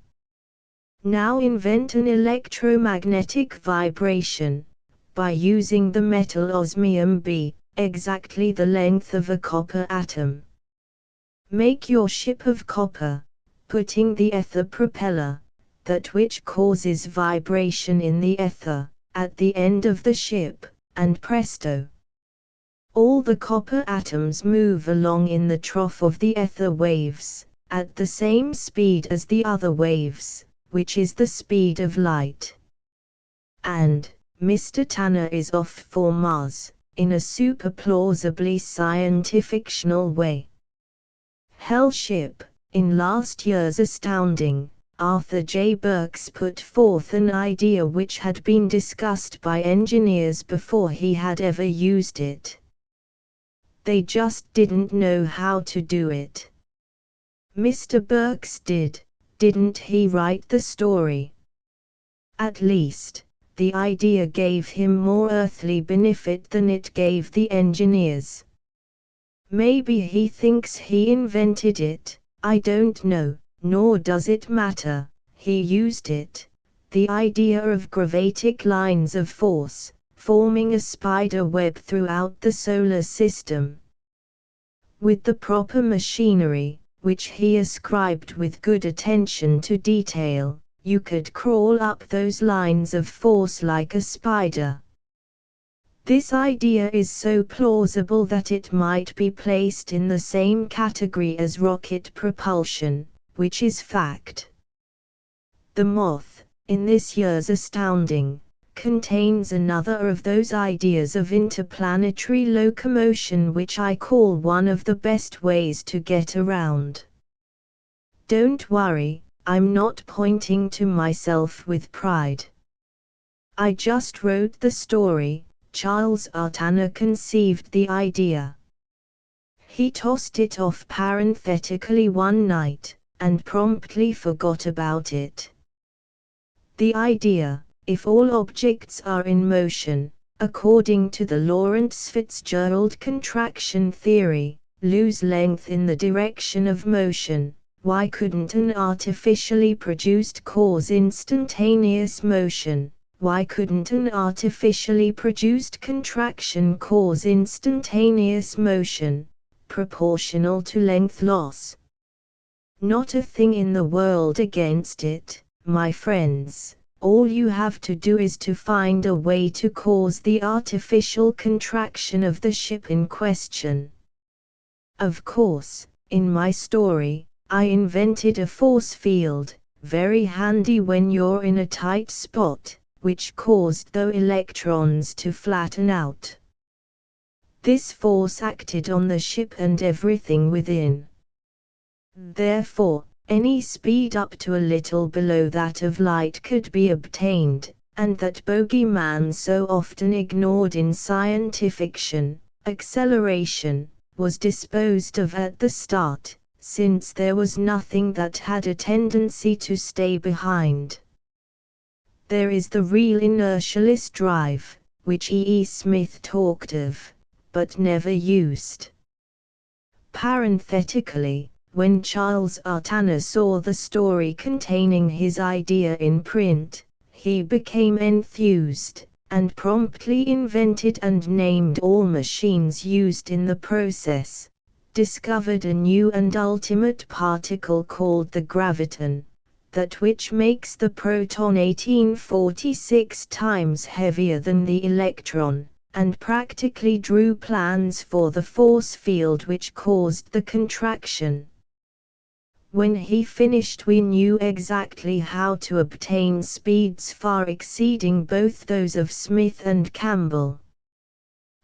Now invent an electromagnetic vibration, by using the metal osmium B, exactly the length of a copper atom. Make your ship of copper, putting the ether propeller, that which causes vibration in the ether, at the end of the ship, and presto! All the copper atoms move along in the trough of the ether waves, at the same speed as the other waves, which is the speed of light. And Mr. Tanner is off for Mars, in a super plausibly science-fictional way. Hellship, in last year's Astounding, Arthur J. Burks put forth an idea which had been discussed by engineers before he had ever used it. They just didn't know how to do it. Mr. Burks didn't he write the story? At least, the idea gave him more earthly benefit than it gave the engineers. Maybe he thinks he invented it, I don't know, nor does it matter, he used it, the idea of gravitic lines of force, forming a spider web throughout the solar system. With the proper machinery, which he ascribed with good attention to detail, you could crawl up those lines of force like a spider. This idea is so plausible that it might be placed in the same category as rocket propulsion, which is fact. The Moth, in this year's Astounding, contains another of those ideas of interplanetary locomotion which I call one of the best ways to get around. Don't worry, I'm not pointing to myself with pride. I just wrote the story, Charles Tanner conceived the idea. He tossed it off parenthetically one night, and promptly forgot about it. The idea, if all objects are in motion, according to the Lorentz-Fitzgerald contraction theory, lose length in the direction of motion, why couldn't an artificially produced cause instantaneous motion? Why couldn't an artificially produced contraction cause instantaneous motion, proportional to length loss? Not a thing in the world against it, my friends. All you have to do is to find a way to cause the artificial contraction of the ship in question. Of course, in my story, I invented a force field, very handy when you're in a tight spot, which caused the electrons to flatten out. This force acted on the ship and everything within. Therefore, any speed up to a little below that of light could be obtained, and that bogeyman so often ignored in science fiction, acceleration, was disposed of at the start, since there was nothing that had a tendency to stay behind. There is the real inertialess drive, which E. Smith talked of, but never used. Parenthetically, when Charles Tanner saw the story containing his idea in print, he became enthused, and promptly invented and named all machines used in the process, discovered a new and ultimate particle called the graviton, that which makes the proton 1846 times heavier than the electron, and practically drew plans for the force field which caused the contraction. When he finished, we knew exactly how to obtain speeds far exceeding both those of Smith and Campbell.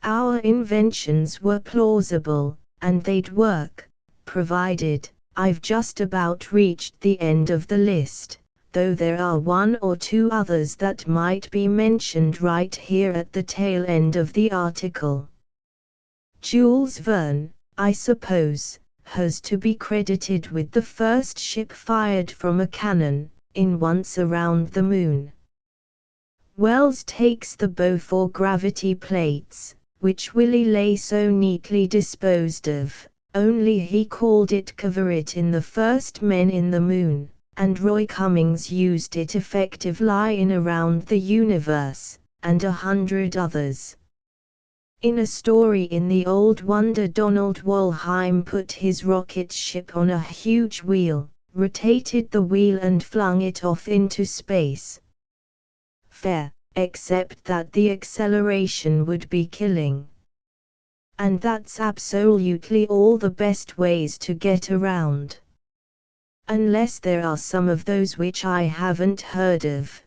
Our inventions were plausible, and they'd work, provided, I've just about reached the end of the list, though there are one or two others that might be mentioned right here at the tail end of the article. Jules Verne, I suppose, has to be credited with the first ship fired from a cannon, in Once Around the Moon. Wells takes the Beaufort gravity plates, which Willie lay so neatly disposed of, only he called it Cavarit in the first Men in the Moon, and Roy Cummings used it effectively in Around the Universe, and 100 others. In a story in The Old Wonder, Donald Wollheim put his rocket ship on a huge wheel, rotated the wheel and flung it off into space. Fair, except that the acceleration would be killing. And that's absolutely all the best ways to get around. Unless there are some of those which I haven't heard of.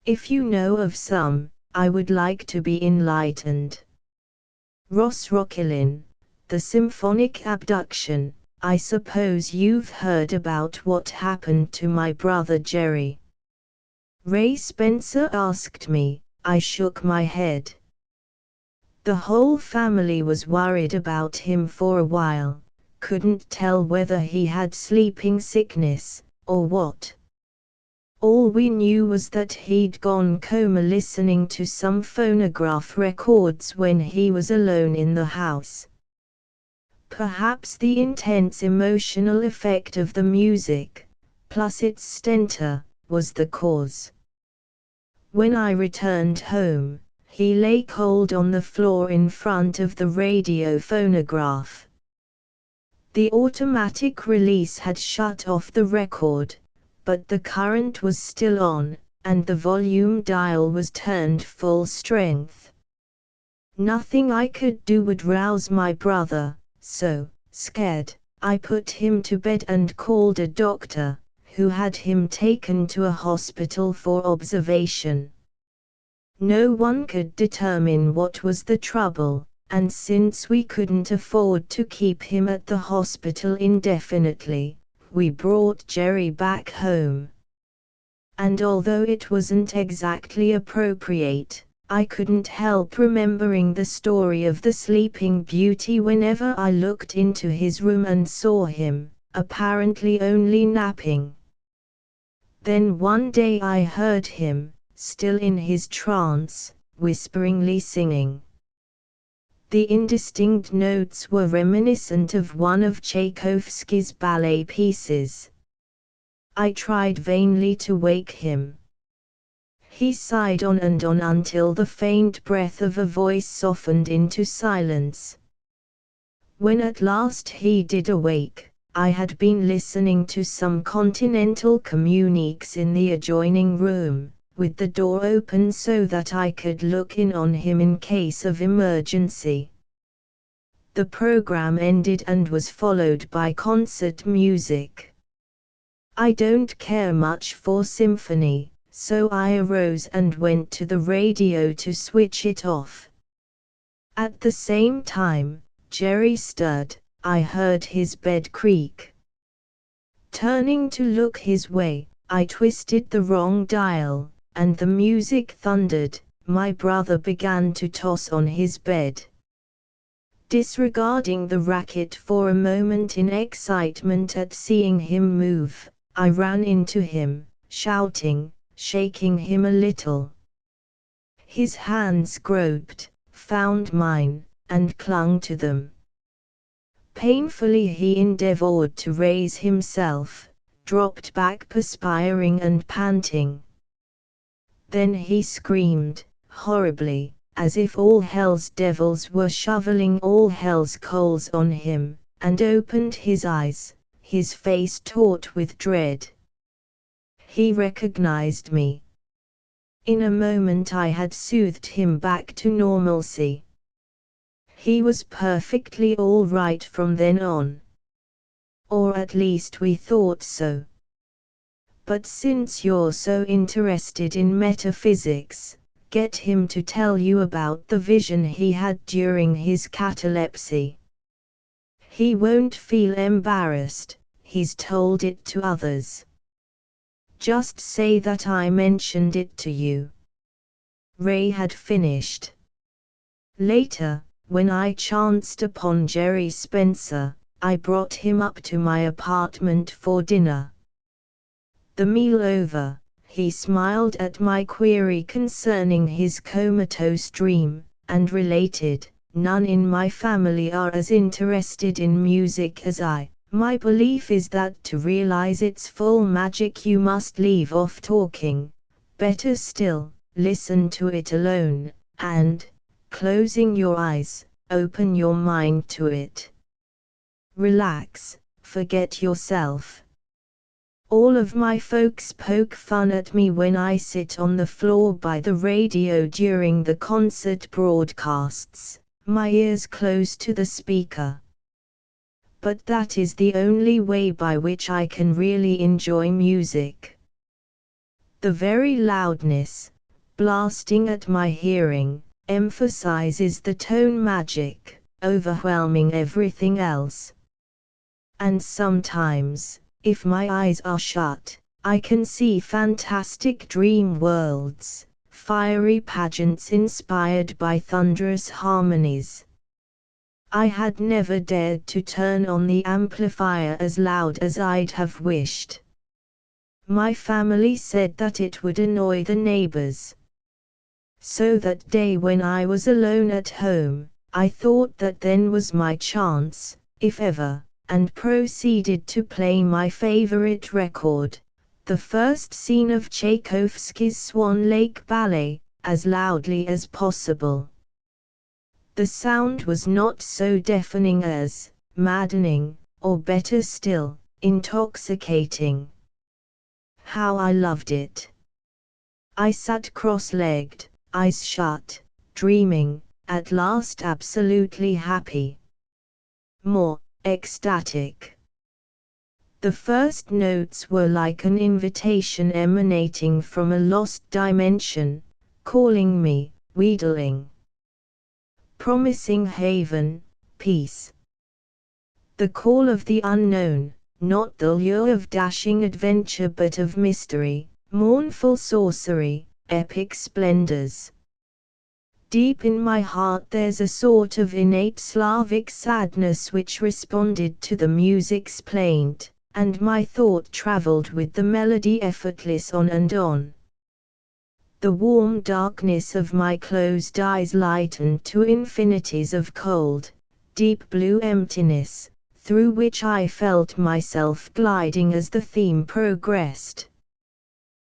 If you know of some, I would like to be enlightened. Ross Rocklin, The Symphonic Abduction. I suppose you've heard about what happened to my brother Jerry. Ray Spencer asked me. I shook my head. The whole family was worried about him for a while, couldn't tell whether he had sleeping sickness, or what. All we knew was that he'd gone coma listening to some phonograph records when he was alone in the house. Perhaps the intense emotional effect of the music, plus its stentor, was the cause. When I returned home, he lay cold on the floor in front of the radio phonograph. The automatic release had shut off the record, but the current was still on, and the volume dial was turned full strength. Nothing I could do would rouse my brother, so, scared, I put him to bed and called a doctor, who had him taken to a hospital for observation. No one could determine what was the trouble, and since we couldn't afford to keep him at the hospital indefinitely, we brought Jerry back home. And although it wasn't exactly appropriate, I couldn't help remembering the story of the Sleeping Beauty whenever I looked into his room and saw him, apparently only napping. Then one day I heard him, still in his trance, whisperingly singing. The indistinct notes were reminiscent of one of Tchaikovsky's ballet pieces. I tried vainly to wake him. He sighed on and on until the faint breath of a voice softened into silence. When at last he did awake, I had been listening to some continental communiques in the adjoining room, with the door open so that I could look in on him in case of emergency. The program ended and was followed by concert music. I don't care much for symphony, so I arose and went to the radio to switch it off. At the same time, Jerry stirred. I heard his bed creak. Turning to look his way, I twisted the wrong dial, and the music thundered. My brother began to toss on his bed. Disregarding the racket for a moment in excitement at seeing him move, I ran into him, shouting, shaking him a little. His hands groped, found mine, and clung to them. Painfully he endeavored to raise himself, dropped back perspiring and panting. Then he screamed, horribly, as if all hell's devils were shoveling all hell's coals on him, and opened his eyes, his face taut with dread. He recognized me. In a moment I had soothed him back to normalcy. He was perfectly all right from then on. Or at least we thought so. But since you're so interested in metaphysics, get him to tell you about the vision he had during his catalepsy. He won't feel embarrassed, he's told it to others. Just say that I mentioned it to you. Ray had finished. Later, when I chanced upon Jerry Spencer, I brought him up to my apartment for dinner. The meal over, he smiled at my query concerning his comatose dream, and related, "None in my family are as interested in music as I. My belief is that to realize its full magic you must leave off talking, better still, listen to it alone, and, closing your eyes, open your mind to it. Relax, forget yourself. All of my folks poke fun at me when I sit on the floor by the radio during the concert broadcasts, my ears close to the speaker. But that is the only way by which I can really enjoy music. The very loudness, blasting at my hearing, emphasizes the tone magic, overwhelming everything else. And sometimes, if my eyes are shut, I can see fantastic dream worlds, fiery pageants inspired by thunderous harmonies. I had never dared to turn on the amplifier as loud as I'd have wished. My family said that it would annoy the neighbors. So that day when I was alone at home, I thought that then was my chance, if ever, and proceeded to play my favorite record, the first scene of Tchaikovsky's Swan Lake Ballet, as loudly as possible. The sound was not so deafening as maddening, or better still, intoxicating. How I loved it! I sat cross-legged, eyes shut, dreaming, at last absolutely happy. More ecstatic. The first notes were like an invitation emanating from a lost dimension, calling me, wheedling. Promising haven, peace. The call of the unknown, not the lure of dashing adventure but of mystery, mournful sorcery, epic splendors. Deep in my heart there's a sort of innate Slavic sadness which responded to the music's plaint, and my thought traveled with the melody effortless on and on. The warm darkness of my closed eyes lightened to infinities of cold, deep blue emptiness, through which I felt myself gliding as the theme progressed.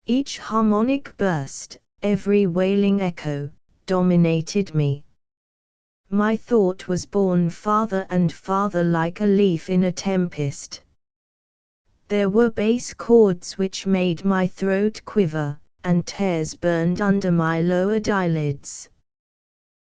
Each harmonic burst, every wailing echo, dominated me. My thought was borne farther and farther like a leaf in a tempest. There were bass chords which made my throat quiver, and tears burned under my lowered eyelids.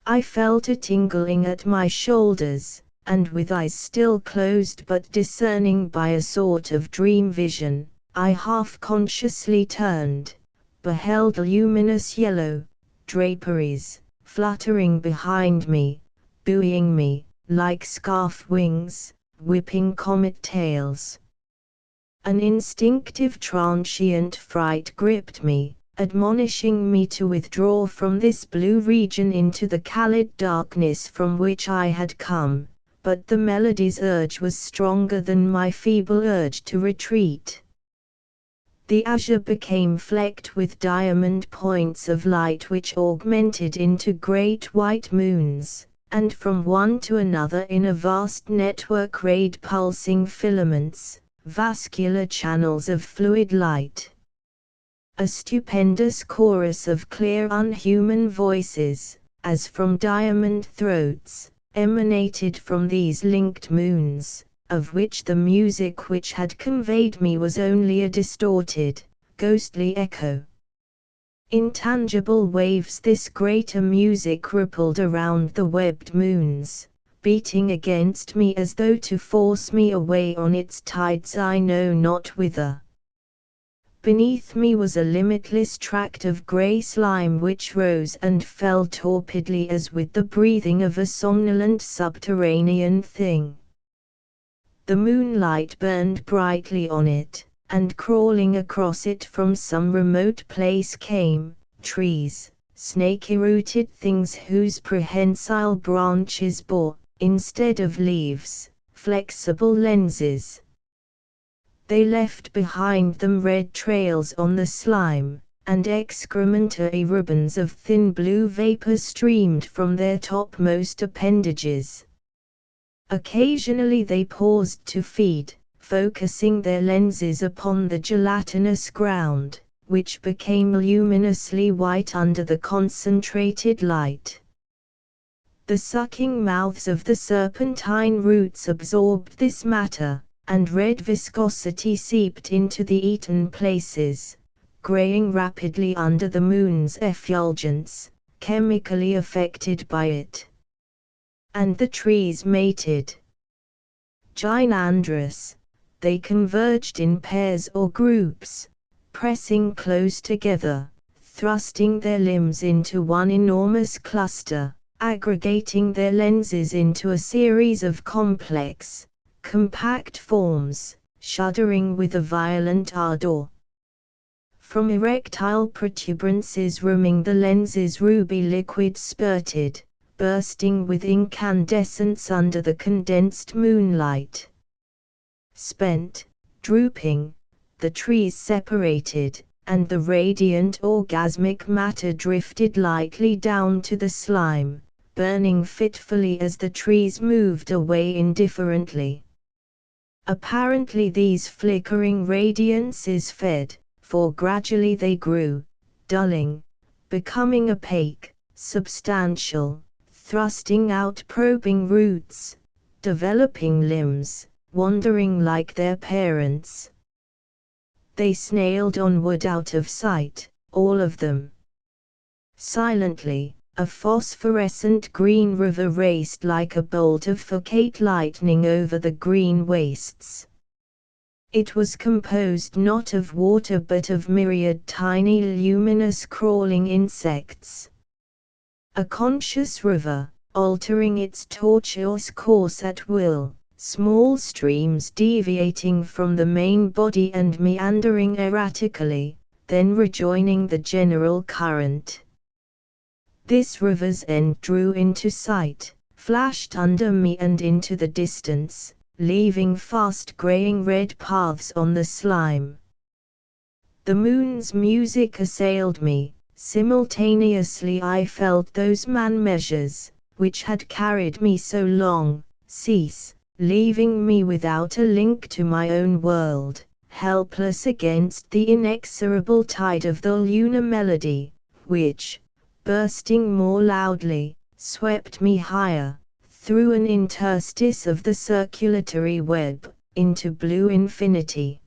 I felt a tingling at my shoulders, and with eyes still closed but discerning by a sort of dream vision, I half-consciously turned, beheld luminous yellow draperies, fluttering behind me, buoying me, like scarf wings, whipping comet tails. An instinctive transient fright gripped me, admonishing me to withdraw from this blue region into the callid darkness from which I had come, but the melody's urge was stronger than my feeble urge to retreat. The azure became flecked with diamond points of light which augmented into great white moons, and from one to another in a vast network rayed pulsing filaments, vascular channels of fluid light. A stupendous chorus of clear unhuman voices, as from diamond throats, emanated from these linked moons, of which the music which had conveyed me was only a distorted, ghostly echo. Intangible waves this greater music rippled around the webbed moons, beating against me as though to force me away on its tides I know not whither. Beneath me was a limitless tract of grey slime which rose and fell torpidly as with the breathing of a somnolent subterranean thing. The moonlight burned brightly on it, and crawling across it from some remote place came trees, snaky-rooted things whose prehensile branches bore, instead of leaves, flexible lenses. They left behind them red trails on the slime, and excrementary ribbons of thin blue vapor streamed from their topmost appendages. Occasionally they paused to feed, focusing their lenses upon the gelatinous ground, which became luminously white under the concentrated light. The sucking mouths of the serpentine roots absorbed this matter, and red viscosity seeped into the eaten places, graying rapidly under the moon's effulgence, chemically affected by it. And the trees mated. Gynandrous, they converged in pairs or groups, pressing close together, thrusting their limbs into one enormous cluster, aggregating their lenses into a series of complex, compact forms, shuddering with a violent ardor. From erectile protuberances rimming the lenses ruby liquid spurted, bursting with incandescence under the condensed moonlight. Spent, drooping, the trees separated, and the radiant orgasmic matter drifted lightly down to the slime, burning fitfully as the trees moved away indifferently. Apparently these flickering radiances fed, for gradually they grew, dulling, becoming opaque, substantial, thrusting out probing roots, developing limbs, wandering like their parents. They snailed onward out of sight, all of them. Silently, a phosphorescent green river raced like a bolt of focate lightning over the green wastes. It was composed not of water but of myriad tiny luminous crawling insects. A conscious river, altering its tortuous course at will, small streams deviating from the main body and meandering erratically, then rejoining the general current. This river's end drew into sight, flashed under me and into the distance, leaving fast graying red paths on the slime. The moon's music assailed me. Simultaneously I felt those man measures, which had carried me so long, cease, leaving me without a link to my own world, helpless against the inexorable tide of the lunar melody, which, bursting more loudly, swept me higher, through an interstice of the circulatory web, into blue infinity.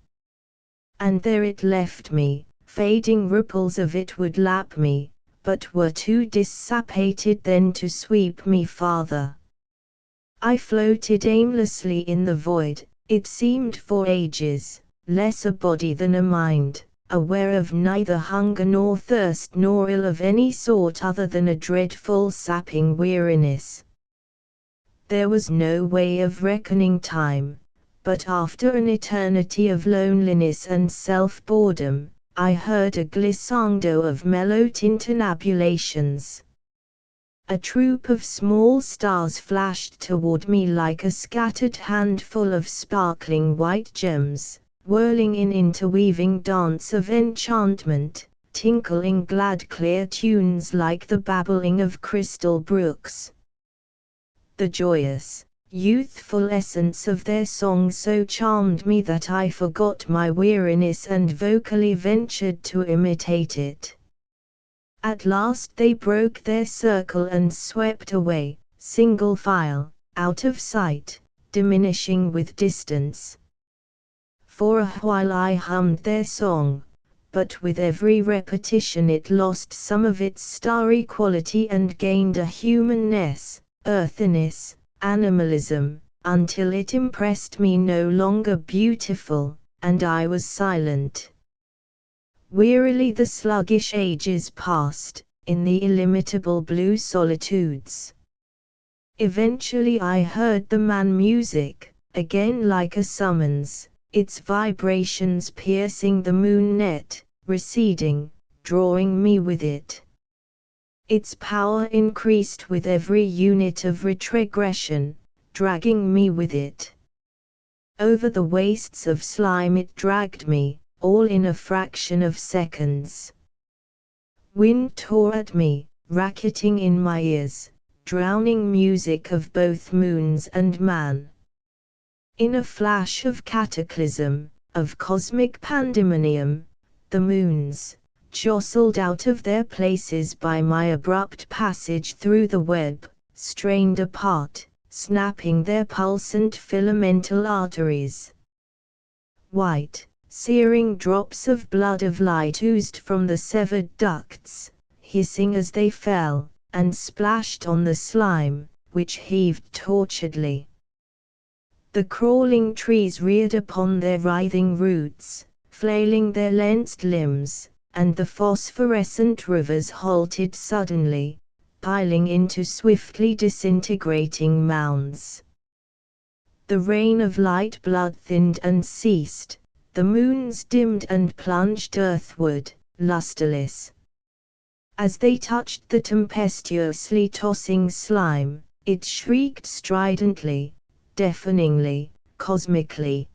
And there it left me. Fading ripples of it would lap me, but were too dissipated then to sweep me farther. I floated aimlessly in the void, it seemed for ages, less a body than a mind, aware of neither hunger nor thirst nor ill of any sort other than a dreadful sapping weariness. There was no way of reckoning time, but after an eternity of loneliness and self-boredom, I heard a glissando of mellow tintinnabulations. A troop of small stars flashed toward me like a scattered handful of sparkling white gems, whirling in interweaving dance of enchantment, tinkling glad clear tunes like the babbling of crystal brooks. The joyous, youthful essence of their song so charmed me that I forgot my weariness and vocally ventured to imitate it. At last they broke their circle and swept away, single file, out of sight, diminishing with distance. For a while I hummed their song, but with every repetition it lost some of its starry quality and gained a humanness, earthiness, animalism, until it impressed me no longer beautiful, and I was silent. Wearily the sluggish ages passed, in the illimitable blue solitudes. Eventually I heard the man music, again like a summons, its vibrations piercing the moon net, receding, drawing me with it. Its power increased with every unit of retrogression, dragging me with it. Over the wastes of slime it dragged me, all in a fraction of seconds. Wind tore at me, racketing in my ears, drowning music of both moons and man. In a flash of cataclysm, of cosmic pandemonium, the moons, jostled out of their places by my abrupt passage through the web, strained apart, snapping their pulsant filamental arteries. White, searing drops of blood of light oozed from the severed ducts, hissing as they fell, and splashed on the slime, which heaved torturedly. The crawling trees reared upon their writhing roots, flailing their lensed limbs, and the phosphorescent rivers halted suddenly, piling into swiftly disintegrating mounds. The rain of light blood thinned and ceased, the moons dimmed and plunged earthward, lusterless. As they touched the tempestuously tossing slime, it shrieked stridently, deafeningly, cosmically.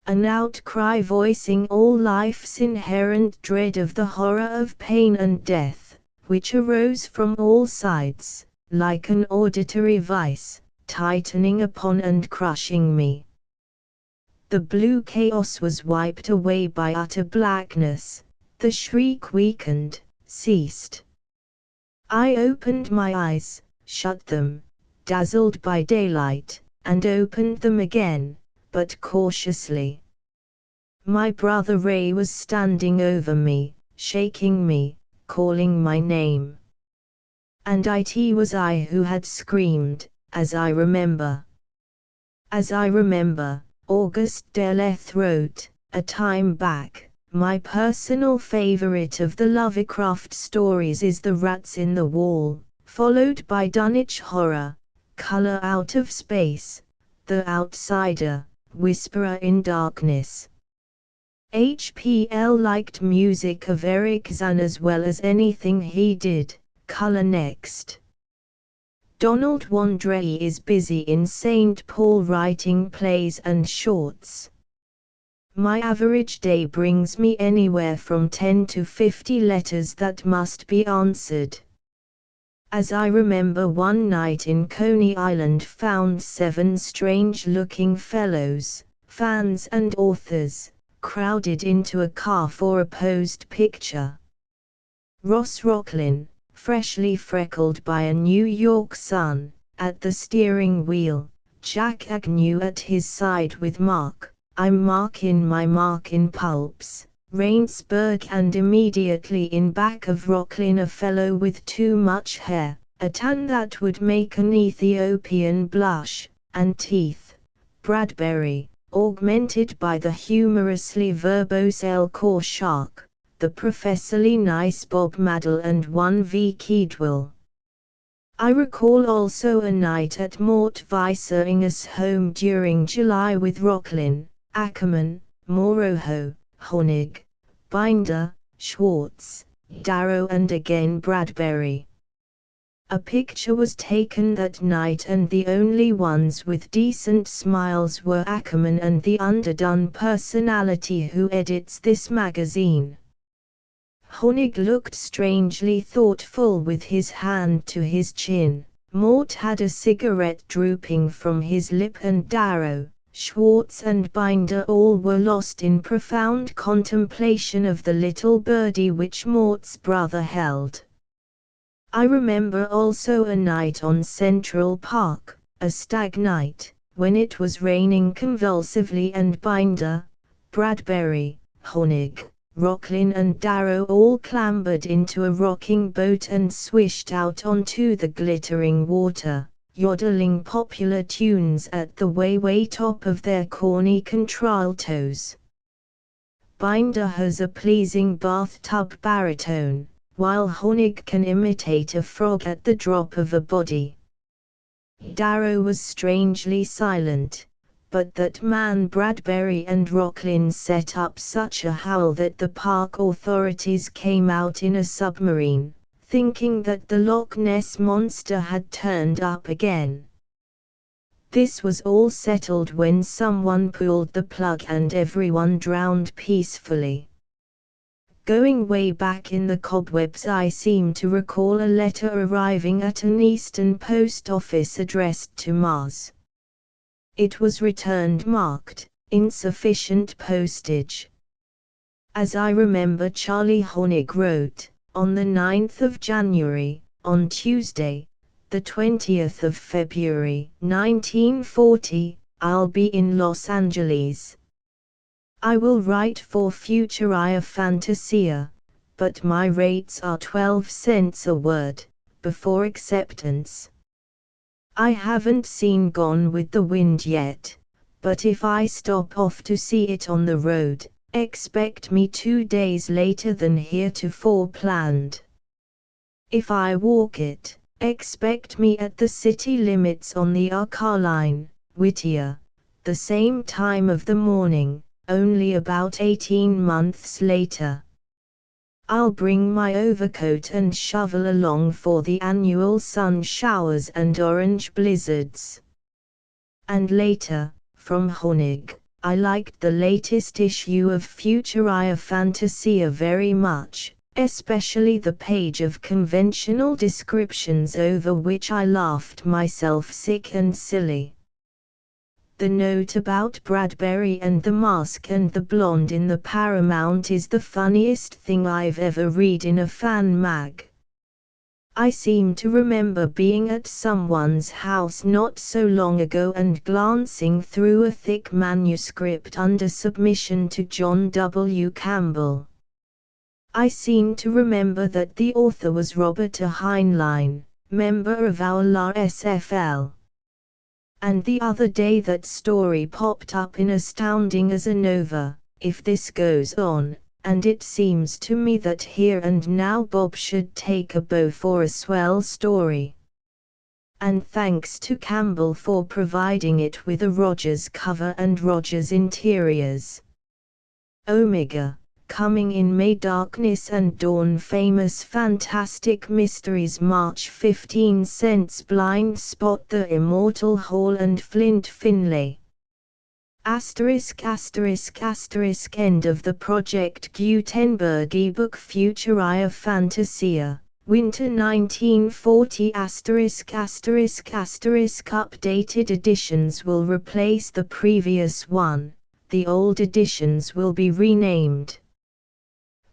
An outcry voicing all life's inherent dread of the horror of pain and death, which arose from all sides, like an auditory vice, tightening upon and crushing me. The blue chaos was wiped away by utter blackness, the shriek weakened, ceased. I opened my eyes, shut them, dazzled by daylight, and opened them again, but cautiously. My brother Ray was standing over me, shaking me, calling my name. And it was I who had screamed, as I remember. As I remember, Auguste Deleth wrote, a time back, my personal favorite of the Lovecraft stories is The Rats in the Wall, followed by Dunwich Horror, Color Out of Space, The Outsider, Whisperer in Darkness. HPL liked music of Eric Zahn as well as anything he did, Color next. Donald Wandrei is busy in St. Paul writing plays and shorts. My average day brings me anywhere from 10 to 50 letters that must be answered. As I remember, one night in Coney Island found 7 strange-looking fellows, fans and authors, crowded into a car for a posed picture. Ross Rocklin, freshly freckled by a New York sun, at the steering wheel, Jack Agnew at his side with I'm Mark in pulps, Rainsburg, and immediately in back of Rocklin a fellow with too much hair, a tan that would make an Ethiopian blush, and teeth, Bradbury, augmented by the humorously verbose Elcor Shark, the professorly nice Bob Maddell, and one V. Keedwell. I recall also a night at Mort Weisseringer's home during July with Rocklin, Ackerman, Moroho, Honig, Binder, Schwartz, Darrow, and again Bradbury. A picture was taken that night, and the only ones with decent smiles were Ackerman and the underdone personality who edits this magazine. Honig looked strangely thoughtful with his hand to his chin. Mort had a cigarette drooping from his lip, and Darrow, Schwartz, and Binder all were lost in profound contemplation of the little birdie which Mort's brother held. I remember also a night on Central Park, a stag night, when it was raining convulsively, and Binder, Bradbury, Honig, Rocklin, and Darrow all clambered into a rocking boat and swished out onto the glittering water, yodeling popular tunes at the way top of their corny contraltos. Binder has a pleasing bathtub baritone, while Honig can imitate a frog at the drop of a body. Darrow was strangely silent, but that man Bradbury and Rocklin set up such a howl that the park authorities came out in a submarine, thinking that the Loch Ness monster had turned up again. This was all settled when someone pulled the plug and everyone drowned peacefully. Going way back in the cobwebs, I seem to recall a letter arriving at an Eastern post office addressed to Mars. It was returned marked, insufficient postage. As I remember, Charlie Honig wrote, on the 9th of January, on Tuesday, the 20th of February, 1940, I'll be in Los Angeles. I will write for Futuria Fantasia, but my rates are 12 cents a word, before acceptance. I haven't seen Gone with the Wind yet, but if I stop off to see it on the road, expect me 2 days later than heretofore planned. If I walk it, expect me at the city limits on the Arcar line, Whittier, the same time of the morning, only about 18 months later. I'll bring my overcoat and shovel along for the annual sun showers and orange blizzards. And later, from Honig, I liked the latest issue of Futuria Fantasia very much, especially the page of conventional descriptions over which I laughed myself sick and silly. The note about Bradbury and the mask and the blonde in the Paramount is the funniest thing I've ever read in a fan mag. I seem to remember being at someone's house not so long ago and glancing through a thick manuscript under submission to John W. Campbell. I seem to remember that the author was Robert A. Heinlein, member of our LASFL. And the other day that story popped up in Astounding as a Nova, If This Goes On, and it seems to me that Here and Now Bob should take a bow for a swell story. And thanks to Campbell for providing it with a Rogers cover and Rogers interiors. Omega, Coming in May, Darkness and Dawn, Famous Fantastic Mysteries, March 15 Sense Blind Spot, The Immortal Hall and Flint Finlay. ******* End of the Project Gutenberg ebook Futuria Fantasia, Winter 1940 ******** Updated editions will replace the previous one, the old editions will be renamed.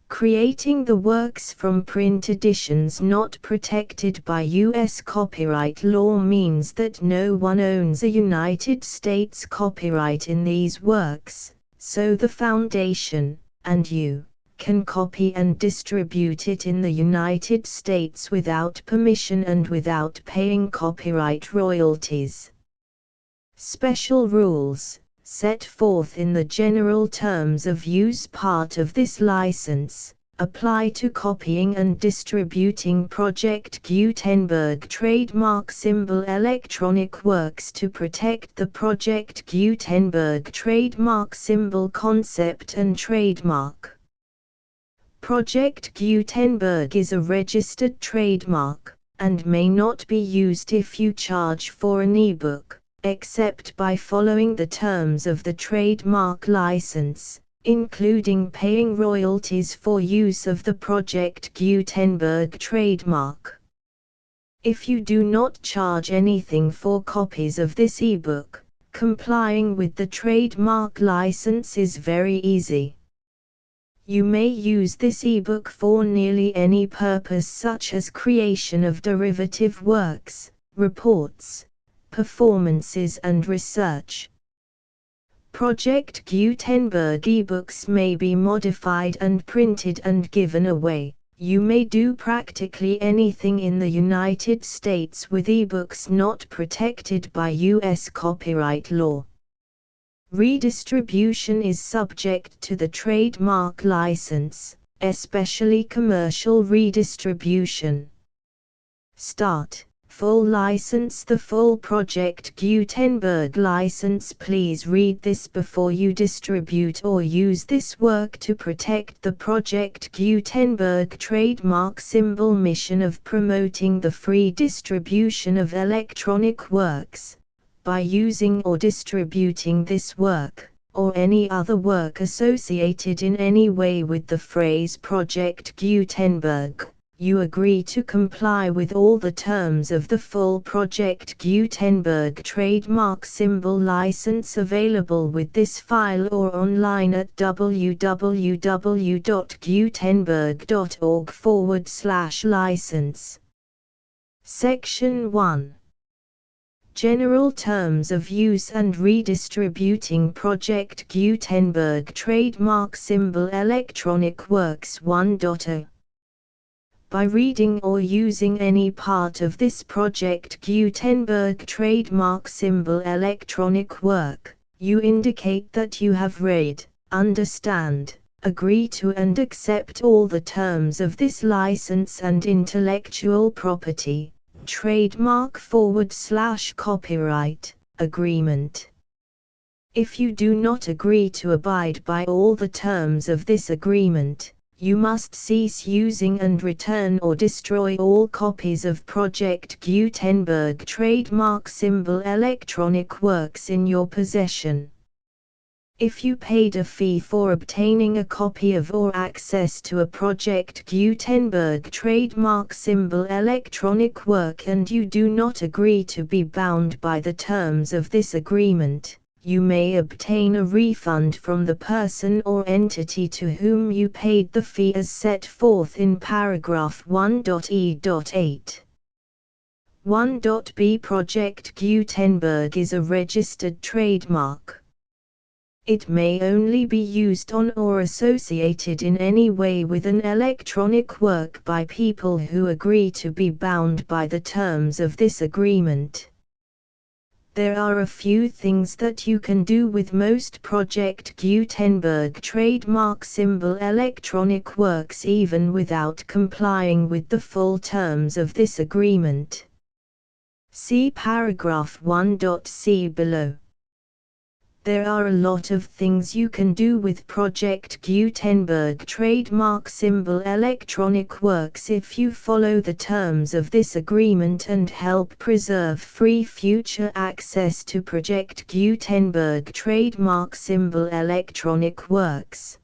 Creating the works from print editions not protected by U.S. copyright law means that no one owns a United States copyright in these works, so the Foundation, and you, can copy and distribute it in the United States without permission and without paying copyright royalties. Special rules, set forth in the general terms of use part of this license, apply to copying and distributing Project Gutenberg trademark symbol electronic works to protect the Project Gutenberg trademark symbol concept and trademark. Project Gutenberg is a registered trademark, and may not be used if you charge for an ebook, except by following the terms of the trademark license, including paying royalties for use of the Project Gutenberg trademark. If you do not charge anything for copies of this ebook, complying with the trademark license is very easy. You may use this ebook for nearly any purpose, such as creation of derivative works, reports, performances and research. Project Gutenberg ebooks may be modified and printed and given away. You may do practically anything in the United States with ebooks not protected by U.S. copyright law. Redistribution is subject to the trademark license, especially commercial redistribution. Start. Full license. The full Project Gutenberg license. Please read this before you distribute or use this work to protect the Project Gutenberg trademark symbol mission of promoting the free distribution of electronic works, by using or distributing this work, or any other work associated in any way with the phrase Project Gutenberg. You agree to comply with all the terms of the full Project Gutenberg trademark symbol license available with this file or online at www.gutenberg.org/license. Section 1. General Terms of Use and Redistributing Project Gutenberg Trademark Symbol Electronic Works 1.0. By reading or using any part of this Project Gutenberg trademark symbol electronic work, you indicate that you have read, understand, agree to and accept all the terms of this license and intellectual property, trademark/copyright, agreement. If you do not agree to abide by all the terms of this agreement, you must cease using and return or destroy all copies of Project Gutenberg trademark symbol electronic works in your possession. If you paid a fee for obtaining a copy of or access to a Project Gutenberg trademark symbol electronic work and you do not agree to be bound by the terms of this agreement, you may obtain a refund from the person or entity to whom you paid the fee as set forth in paragraph 1.e.8. 1.b. Project Gutenberg is a registered trademark. It may only be used on or associated in any way with an electronic work by people who agree to be bound by the terms of this agreement. There are a few things that you can do with most Project Gutenberg trademark symbol electronic works even without complying with the full terms of this agreement. See paragraph 1.c below. There are a lot of things you can do with Project Gutenberg trademark symbol electronic works if you follow the terms of this agreement and help preserve free future access to Project Gutenberg trademark symbol electronic works.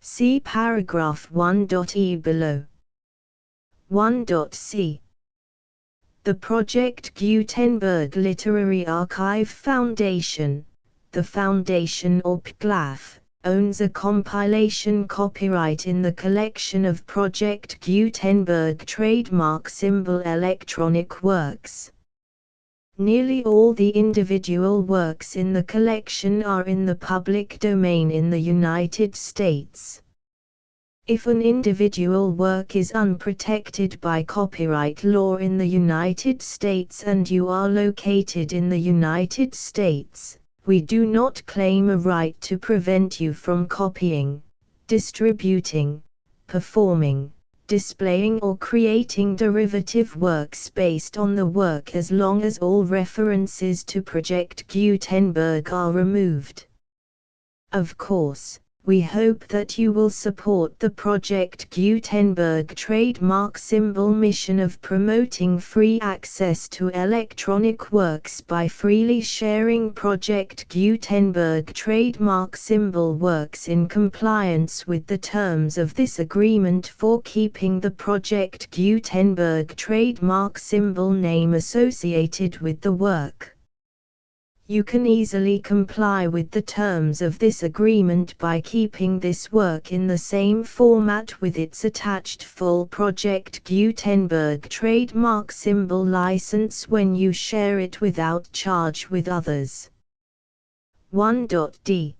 See paragraph 1.e below. 1.c. The Project Gutenberg Literary Archive Foundation, the Foundation or PGLAF, owns a compilation copyright in the collection of Project Gutenberg trademark symbol electronic works. Nearly all the individual works in the collection are in the public domain in the United States. If an individual work is unprotected by copyright law in the United States and you are located in the United States, we do not claim a right to prevent you from copying, distributing, performing, displaying or creating derivative works based on the work as long as all references to Project Gutenberg are removed. Of course, we hope that you will support the Project Gutenberg trademark symbol mission of promoting free access to electronic works by freely sharing Project Gutenberg trademark symbol works in compliance with the terms of this agreement for keeping the Project Gutenberg trademark symbol name associated with the work. You can easily comply with the terms of this agreement by keeping this work in the same format with its attached full Project Gutenberg trademark symbol license when you share it without charge with others. 1.d.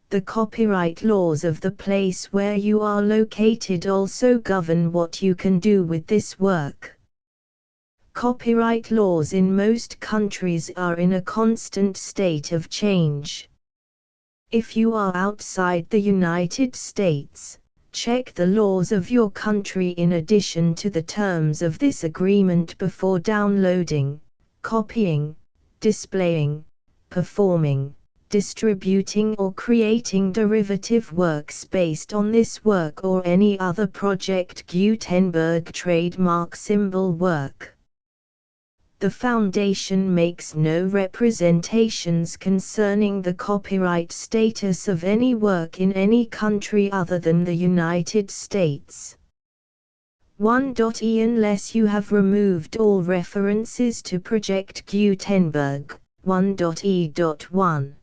The copyright laws of the place where you are located also govern what you can do with this work. Copyright laws in most countries are in a constant state of change. If you are outside the United States, check the laws of your country in addition to the terms of this agreement before downloading, copying, displaying, performing, distributing or creating derivative works based on this work or any other Project Gutenberg trademark symbol work. The Foundation makes no representations concerning the copyright status of any work in any country other than the United States. 1.e Unless you have removed all references to Project Gutenberg. 1.e.1.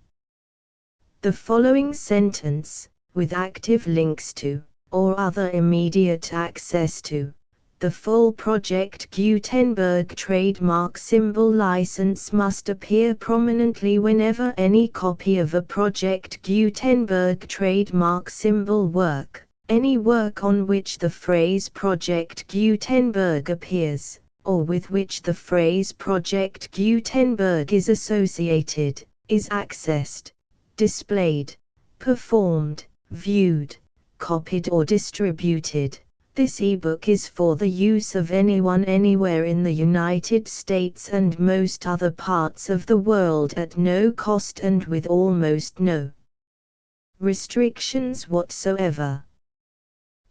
The following sentence, with active links to, or other immediate access to, the full Project Gutenberg trademark symbol license must appear prominently whenever any copy of a Project Gutenberg trademark symbol work, any work on which the phrase Project Gutenberg appears, or with which the phrase Project Gutenberg is associated, is accessed, displayed, performed, viewed, copied or distributed. This ebook is for the use of anyone anywhere in the United States and most other parts of the world at no cost and with almost no restrictions whatsoever.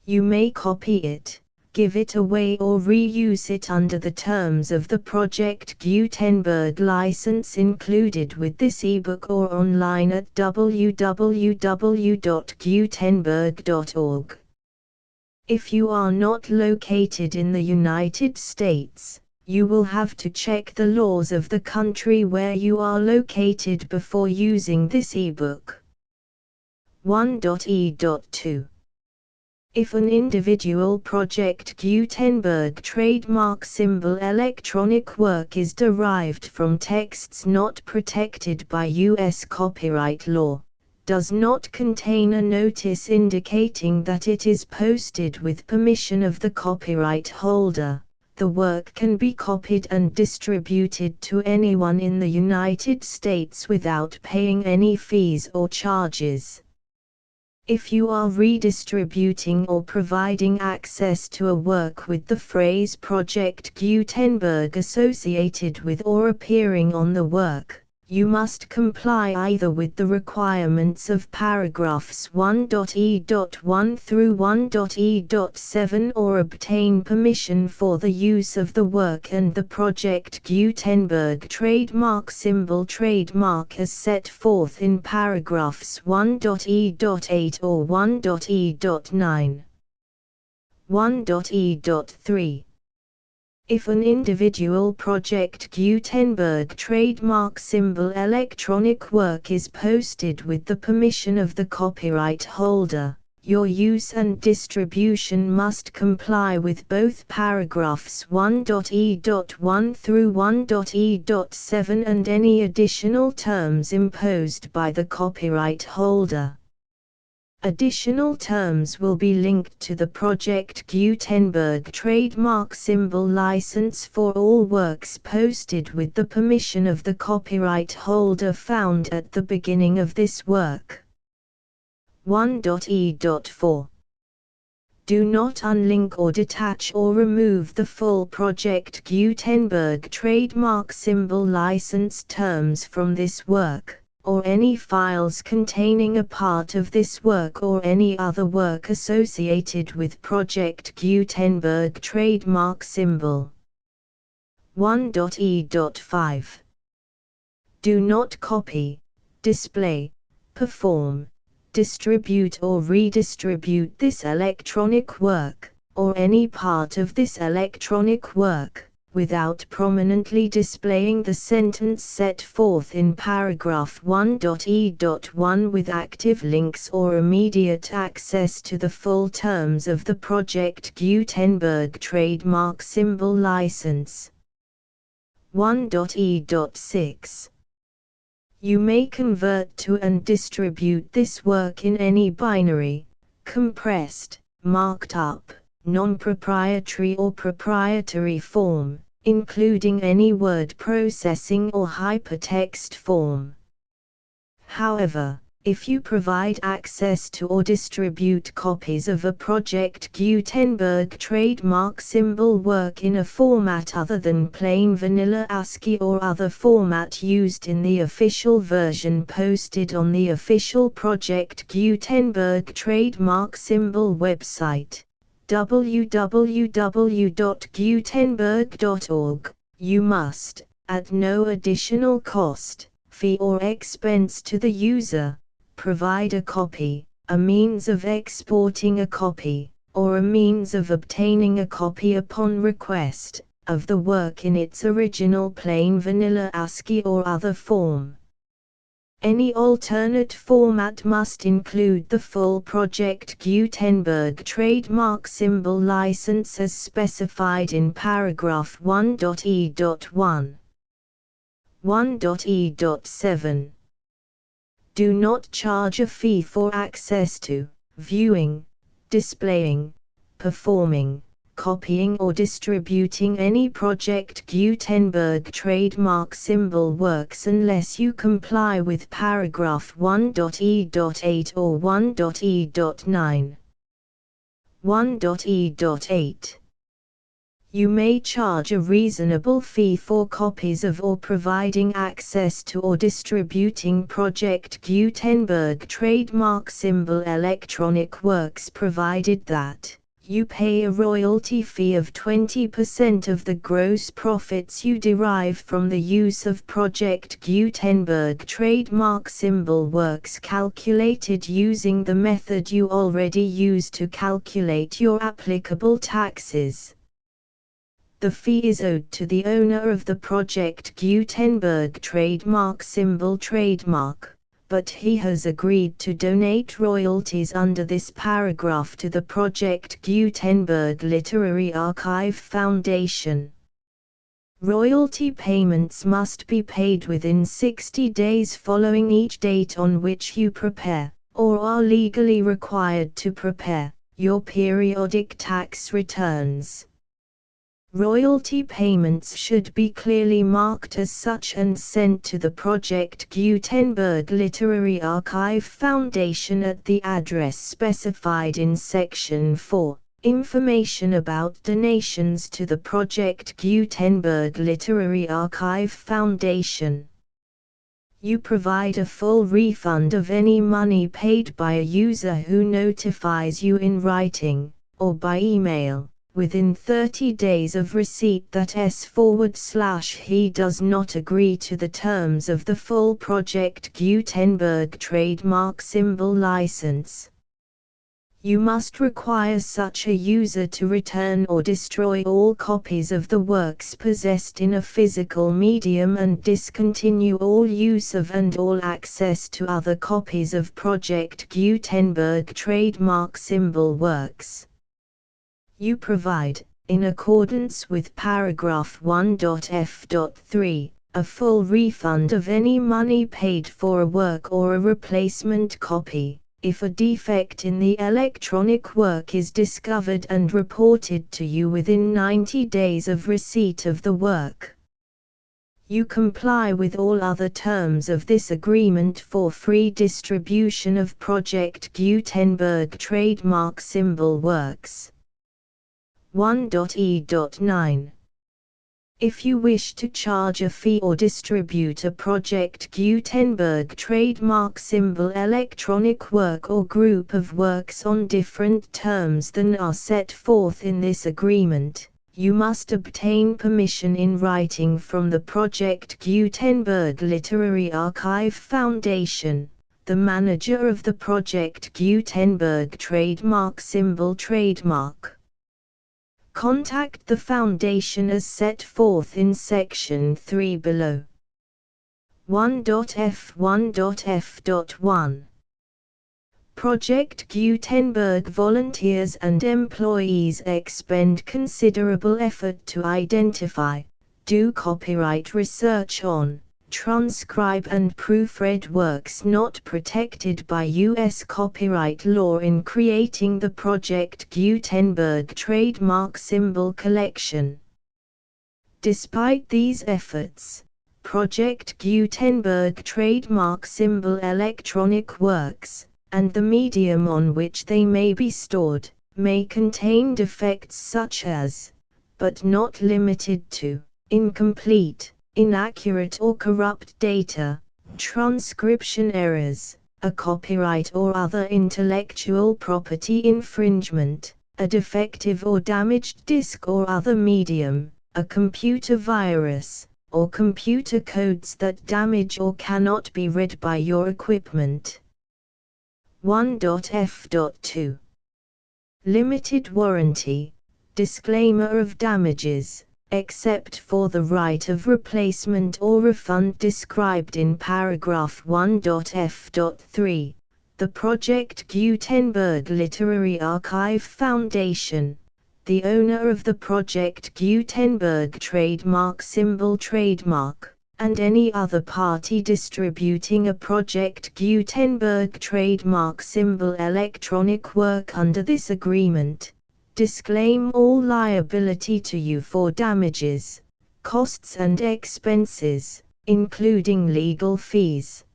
You may copy it, give it away or reuse it under the terms of the Project Gutenberg license included with this ebook or online at www.gutenberg.org. If you are not located in the United States, you will have to check the laws of the country where you are located before using this ebook. 1.e.2. If an individual Project Gutenberg trademark symbol electronic work is derived from texts not protected by U.S. copyright law, does not contain a notice indicating that it is posted with permission of the copyright holder, the work can be copied and distributed to anyone in the United States without paying any fees or charges. If you are redistributing or providing access to a work with the phrase Project Gutenberg associated with or appearing on the work, You must comply either with the requirements of paragraphs 1.e.1 through 1.e.7 or obtain permission for the use of the work and the Project Gutenberg trademark symbol trademark as set forth in paragraphs 1.e.8 or 1.e.9. 1.e.3. If an individual Project Gutenberg trademark symbol electronic work is posted with the permission of the copyright holder, your use and distribution must comply with both paragraphs 1.e.1 through 1.e.7 and any additional terms imposed by the copyright holder. Additional terms will be linked to the Project Gutenberg trademark symbol license for all works posted with the permission of the copyright holder found at the beginning of this work. 1.e.4. Do not unlink or detach or remove the full Project Gutenberg trademark symbol license terms from this work, or any files containing a part of this work or any other work associated with Project Gutenberg trademark symbol. 1.e.5. Do not copy, display, perform, distribute or redistribute this electronic work, or any part of this electronic work, without prominently displaying the sentence set forth in paragraph 1.e.1 with active links or immediate access to the full terms of the Project Gutenberg trademark symbol license. 1.e.6. You may convert to and distribute this work in any binary, compressed, marked up, non-proprietary or proprietary form, including any word processing or hypertext form. However, if you provide access to or distribute copies of a Project Gutenberg trademark symbol work in a format other than plain vanilla ASCII or other format used in the official version posted on the official Project Gutenberg trademark symbol website, www.gutenberg.org, you must, at no additional cost, fee or expense to the user, provide a copy, a means of exporting a copy, or a means of obtaining a copy upon request, of the work in its original plain vanilla ASCII or other form. Any alternate format must include the full Project Gutenberg trademark symbol license as specified in paragraph 1.e.1. 1.e.7. Do not charge a fee for access to, viewing, displaying, performing, copying or distributing any Project Gutenberg trademark symbol works unless you comply with paragraph 1.e.8 or 1.e.9. 1.e.8. You may charge a reasonable fee for copies of or providing access to or distributing Project Gutenberg trademark symbol electronic works provided that you pay a royalty fee of 20% of the gross profits you derive from the use of Project Gutenberg trademark symbol works calculated using the method you already use to calculate your applicable taxes. The fee is owed to the owner of the Project Gutenberg trademark symbol trademark, but he has agreed to donate royalties under this paragraph to the Project Gutenberg Literary Archive Foundation. Royalty payments must be paid within 60 days following each date on which you prepare, or are legally required to prepare, your periodic tax returns. Royalty payments should be clearly marked as such and sent to the Project Gutenberg Literary Archive Foundation at the address specified in Section 4, Information about donations to the Project Gutenberg Literary Archive Foundation. You provide a full refund of any money paid by a user who notifies you in writing, or by email, within 30 days of receipt that S/he does not agree to the terms of the full Project Gutenberg trademark symbol license. You must require such a user to return or destroy all copies of the works possessed in a physical medium and discontinue all use of and all access to other copies of Project Gutenberg trademark symbol works. You provide, in accordance with paragraph 1.f.3, a full refund of any money paid for a work or a replacement copy, if a defect in the electronic work is discovered and reported to you within 90 days of receipt of the work. You comply with all other terms of this agreement for free distribution of Project Gutenberg trademark symbol works. 1.e.9. If you wish to charge a fee or distribute a Project Gutenberg trademark symbol electronic work or group of works on different terms than are set forth in this agreement, you must obtain permission in writing from the Project Gutenberg Literary Archive Foundation, the manager of the Project Gutenberg trademark symbol trademark. Contact the Foundation as set forth in Section 3 below. 1.f1.f.1 Project Gutenberg volunteers and employees expend considerable effort to identify, do copyright research on, transcribe and proofread works not protected by U.S. copyright law in creating the Project Gutenberg trademark symbol collection. Despite these efforts, Project Gutenberg trademark symbol electronic works, and the medium on which they may be stored, may contain defects such as, but not limited to, incomplete, inaccurate or corrupt data, transcription errors, a copyright or other intellectual property infringement, a defective or damaged disk or other medium, a computer virus, or computer codes that damage or cannot be read by your equipment. 1.f.2 Limited warranty, disclaimer of damages, except for the right of replacement or refund described in paragraph 1.f.3, the Project Gutenberg Literary Archive Foundation, the owner of the Project Gutenberg trademark symbol trademark, and any other party distributing a Project Gutenberg trademark symbol electronic work under this agreement, disclaim all liability to you for damages, costs and expenses, including legal fees.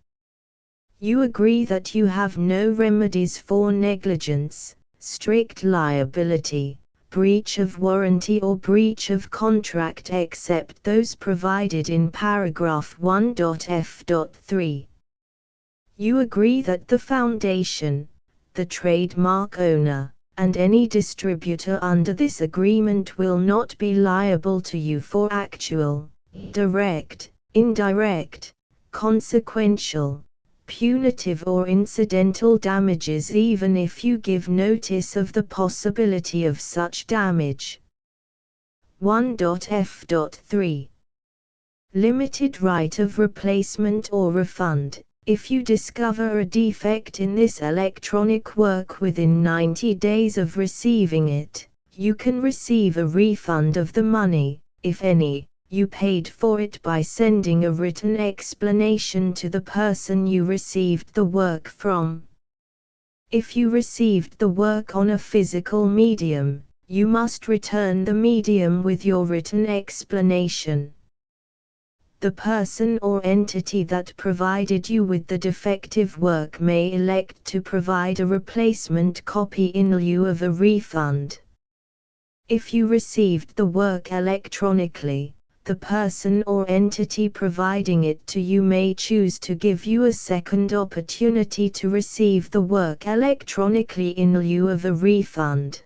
You agree that you have no remedies for negligence, strict liability, breach of warranty or breach of contract except those provided in paragraph 1.f.3. You agree that the Foundation, the trademark owner, and any distributor under this agreement will not be liable to you for actual, direct, indirect, consequential, punitive or incidental damages even if you give notice of the possibility of such damage. 1.f.3 Limited right of replacement or refund. If you discover a defect in this electronic work within 90 days of receiving it, you can receive a refund of the money, if any, you paid for it by sending a written explanation to the person you received the work from. If you received the work on a physical medium, you must return the medium with your written explanation. The person or entity that provided you with the defective work may elect to provide a replacement copy in lieu of a refund. If you received the work electronically, the person or entity providing it to you may choose to give you a second opportunity to receive the work electronically in lieu of a refund.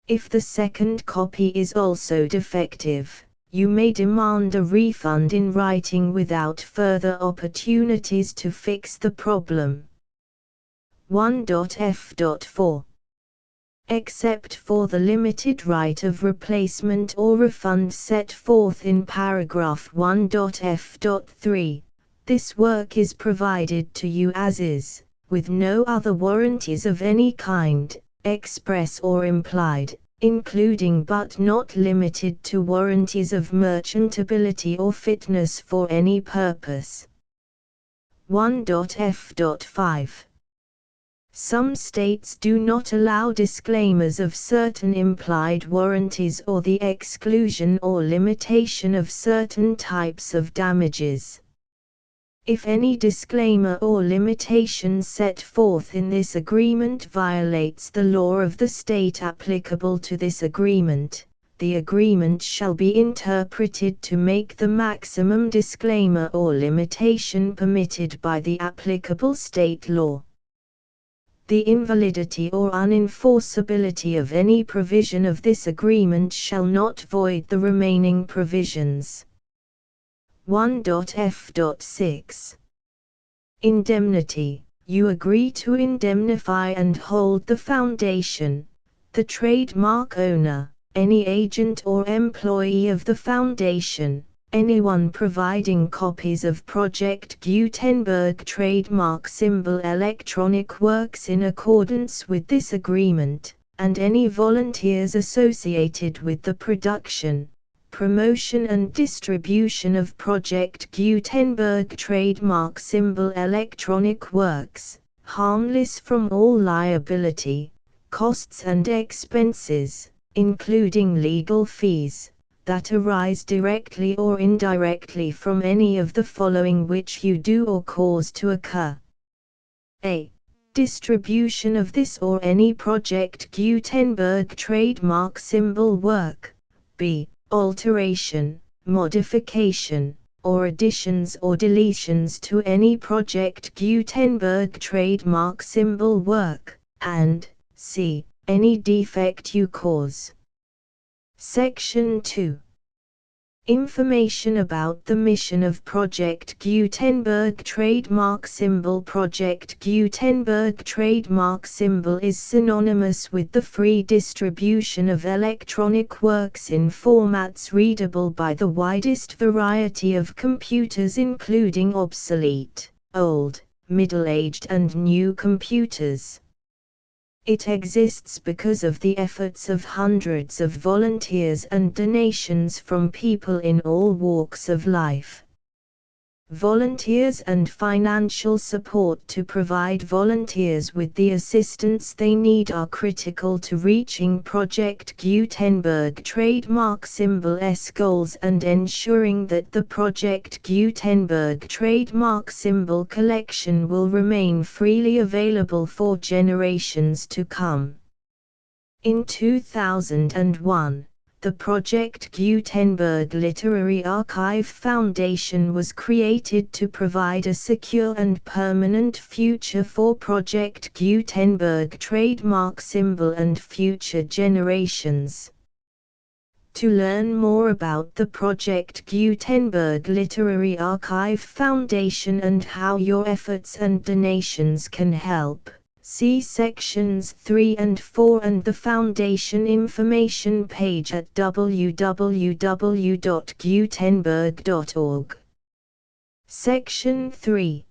If the second copy is also defective, you may demand a refund in writing without further opportunities to fix the problem. 1.f.4 Except for the limited right of replacement or refund set forth in paragraph 1.f.3, this work is provided to you as is, with no other warranties of any kind, express or implied, including but not limited to warranties of merchantability or fitness for any purpose. 1.f.5 Some states do not allow disclaimers of certain implied warranties or the exclusion or limitation of certain types of damages. If any disclaimer or limitation set forth in this agreement violates the law of the state applicable to this agreement, the agreement shall be interpreted to make the maximum disclaimer or limitation permitted by the applicable state law. The invalidity or unenforceability of any provision of this agreement shall not void the remaining provisions. 1.f.6 Indemnity. You agree to indemnify and hold the foundation, the trademark owner, any agent or employee of the foundation, anyone providing copies of Project Gutenberg trademark symbol electronic works in accordance with this agreement, and any volunteers associated with the production, promotion and distribution of Project Gutenberg trademark symbol electronic works, harmless from all liability, costs and expenses, including legal fees, that arise directly or indirectly from any of the following which you do or cause to occur. A. Distribution of this or any Project Gutenberg trademark symbol work. B. Alteration, modification, or additions or deletions to any Project Gutenberg trademark symbol work, and C. Any defect you cause. Section 2. Information about the mission of Project Gutenberg trademark symbol. Project Gutenberg trademark symbol is synonymous with the free distribution of electronic works in formats readable by the widest variety of computers, including obsolete, old, middle-aged and new computers. It exists because of the efforts of hundreds of volunteers and donations from people in all walks of life. Volunteers and financial support to provide volunteers with the assistance they need are critical to reaching Project Gutenberg trademark symbol's goals and ensuring that the Project Gutenberg trademark symbol collection will remain freely available for generations to come. In 2001, the Project Gutenberg Literary Archive Foundation was created to provide a secure and permanent future for Project Gutenberg trademark symbol and future generations. To learn more about the Project Gutenberg Literary Archive Foundation and how your efforts and donations can help, see sections 3 and 4 and the Foundation information page at www.gutenberg.org. Section 3.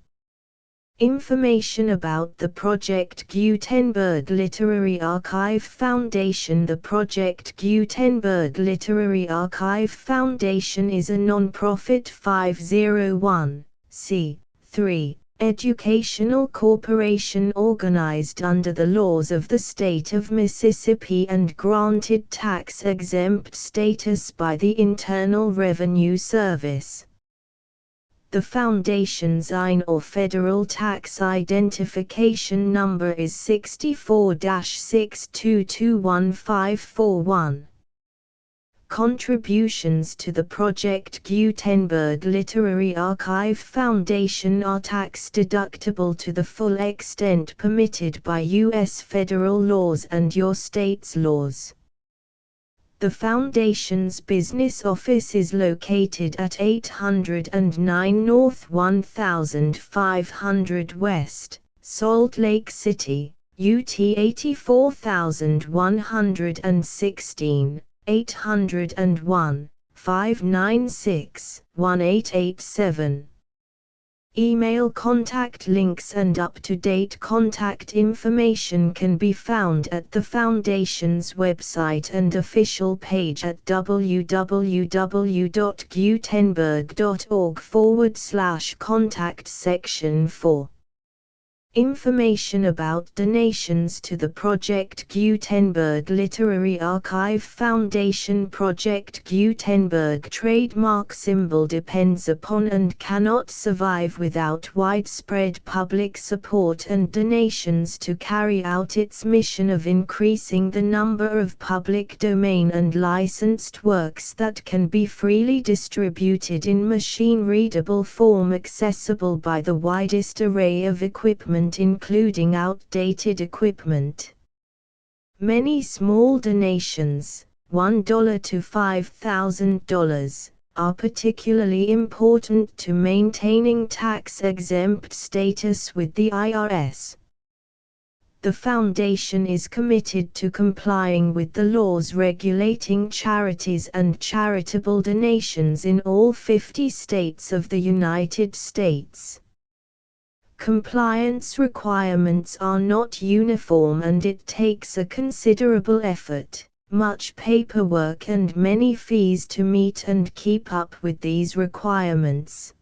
Information about the Project Gutenberg Literary Archive Foundation. The Project Gutenberg Literary Archive Foundation is a non-profit 501(c)(3) educational corporation organized under the laws of the state of Mississippi and granted tax-exempt status by the Internal Revenue Service. The Foundation's IN or Federal Tax Identification Number is 64-6221541. Contributions to the Project Gutenberg Literary Archive Foundation are tax-deductible to the full extent permitted by U.S. federal laws and your state's laws. The Foundation's business office is located at 809 North 1500 West, Salt Lake City, UT 84116. 801-596-1887. Email contact links and up-to-date contact information can be found at the Foundation's website and official page at www.gutenberg.org/contact section 4. Information about donations to the Project Gutenberg Literary Archive Foundation. Project Gutenberg trademark symbol depends upon and cannot survive without widespread public support and donations to carry out its mission of increasing the number of public domain and licensed works that can be freely distributed in machine-readable form accessible by the widest array of equipment including outdated equipment. Many small donations, $1 to $5,000, are particularly important to maintaining tax-exempt status with the IRS. The Foundation is committed to complying with the laws regulating charities and charitable donations in all 50 states of the United States. Compliance requirements are not uniform and it takes a considerable effort, much paperwork and many fees to meet and keep up with these requirements.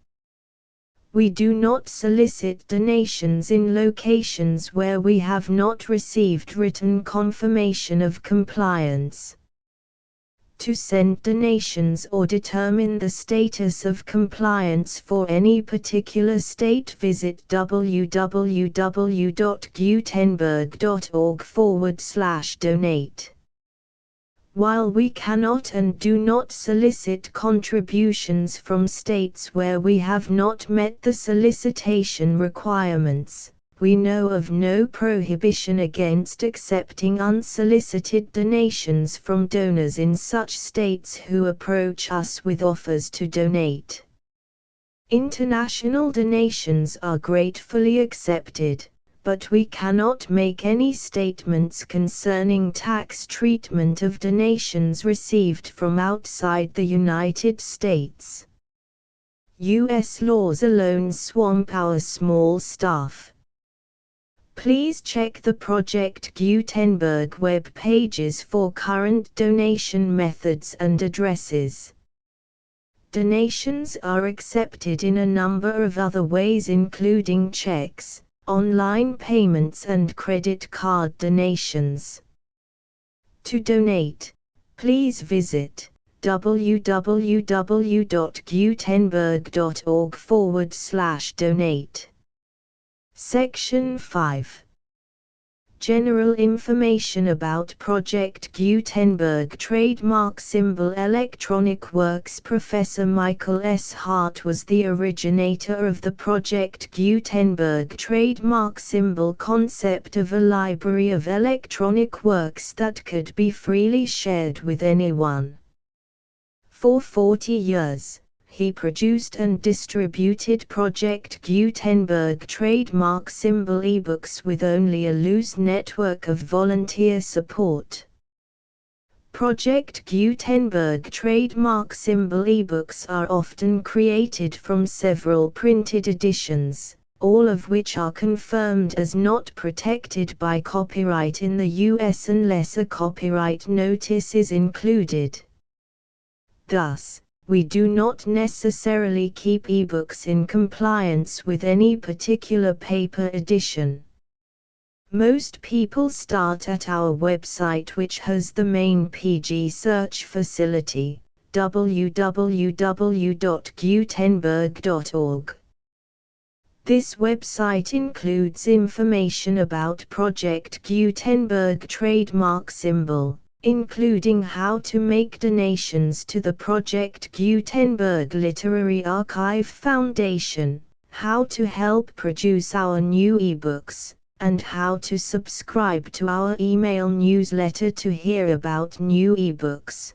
We do not solicit donations in locations where we have not received written confirmation of compliance. To send donations or determine the status of compliance for any particular state, visit www.gutenberg.org/donate. While we cannot and do not solicit contributions from states where we have not met the solicitation requirements, we know of no prohibition against accepting unsolicited donations from donors in such states who approach us with offers to donate. International donations are gratefully accepted, but we cannot make any statements concerning tax treatment of donations received from outside the United States. U.S. laws alone swamp our small staff. Please check the Project Gutenberg web pages for current donation methods and addresses. Donations are accepted in a number of other ways including checks, online payments and credit card donations. To donate, please visit www.gutenberg.org/donate. Section 5. General information about Project Gutenberg trademark symbol electronic works. Professor Michael S. Hart was the originator of the Project Gutenberg trademark symbol concept of a library of electronic works that could be freely shared with anyone. For 40 years, he produced and distributed Project Gutenberg trademark symbol ebooks with only a loose network of volunteer support. Project Gutenberg trademark symbol ebooks are often created from several printed editions, all of which are confirmed as not protected by copyright in the U.S. unless a copyright notice is included. Thus, we do not necessarily keep ebooks in compliance with any particular paper edition. Most people start at our website, which has the main PG search facility, www.gutenberg.org. This website includes information about Project Gutenberg trademark symbol, including how to make donations to the Project Gutenberg Literary Archive Foundation, how to help produce our new ebooks, and how to subscribe to our email newsletter to hear about new ebooks.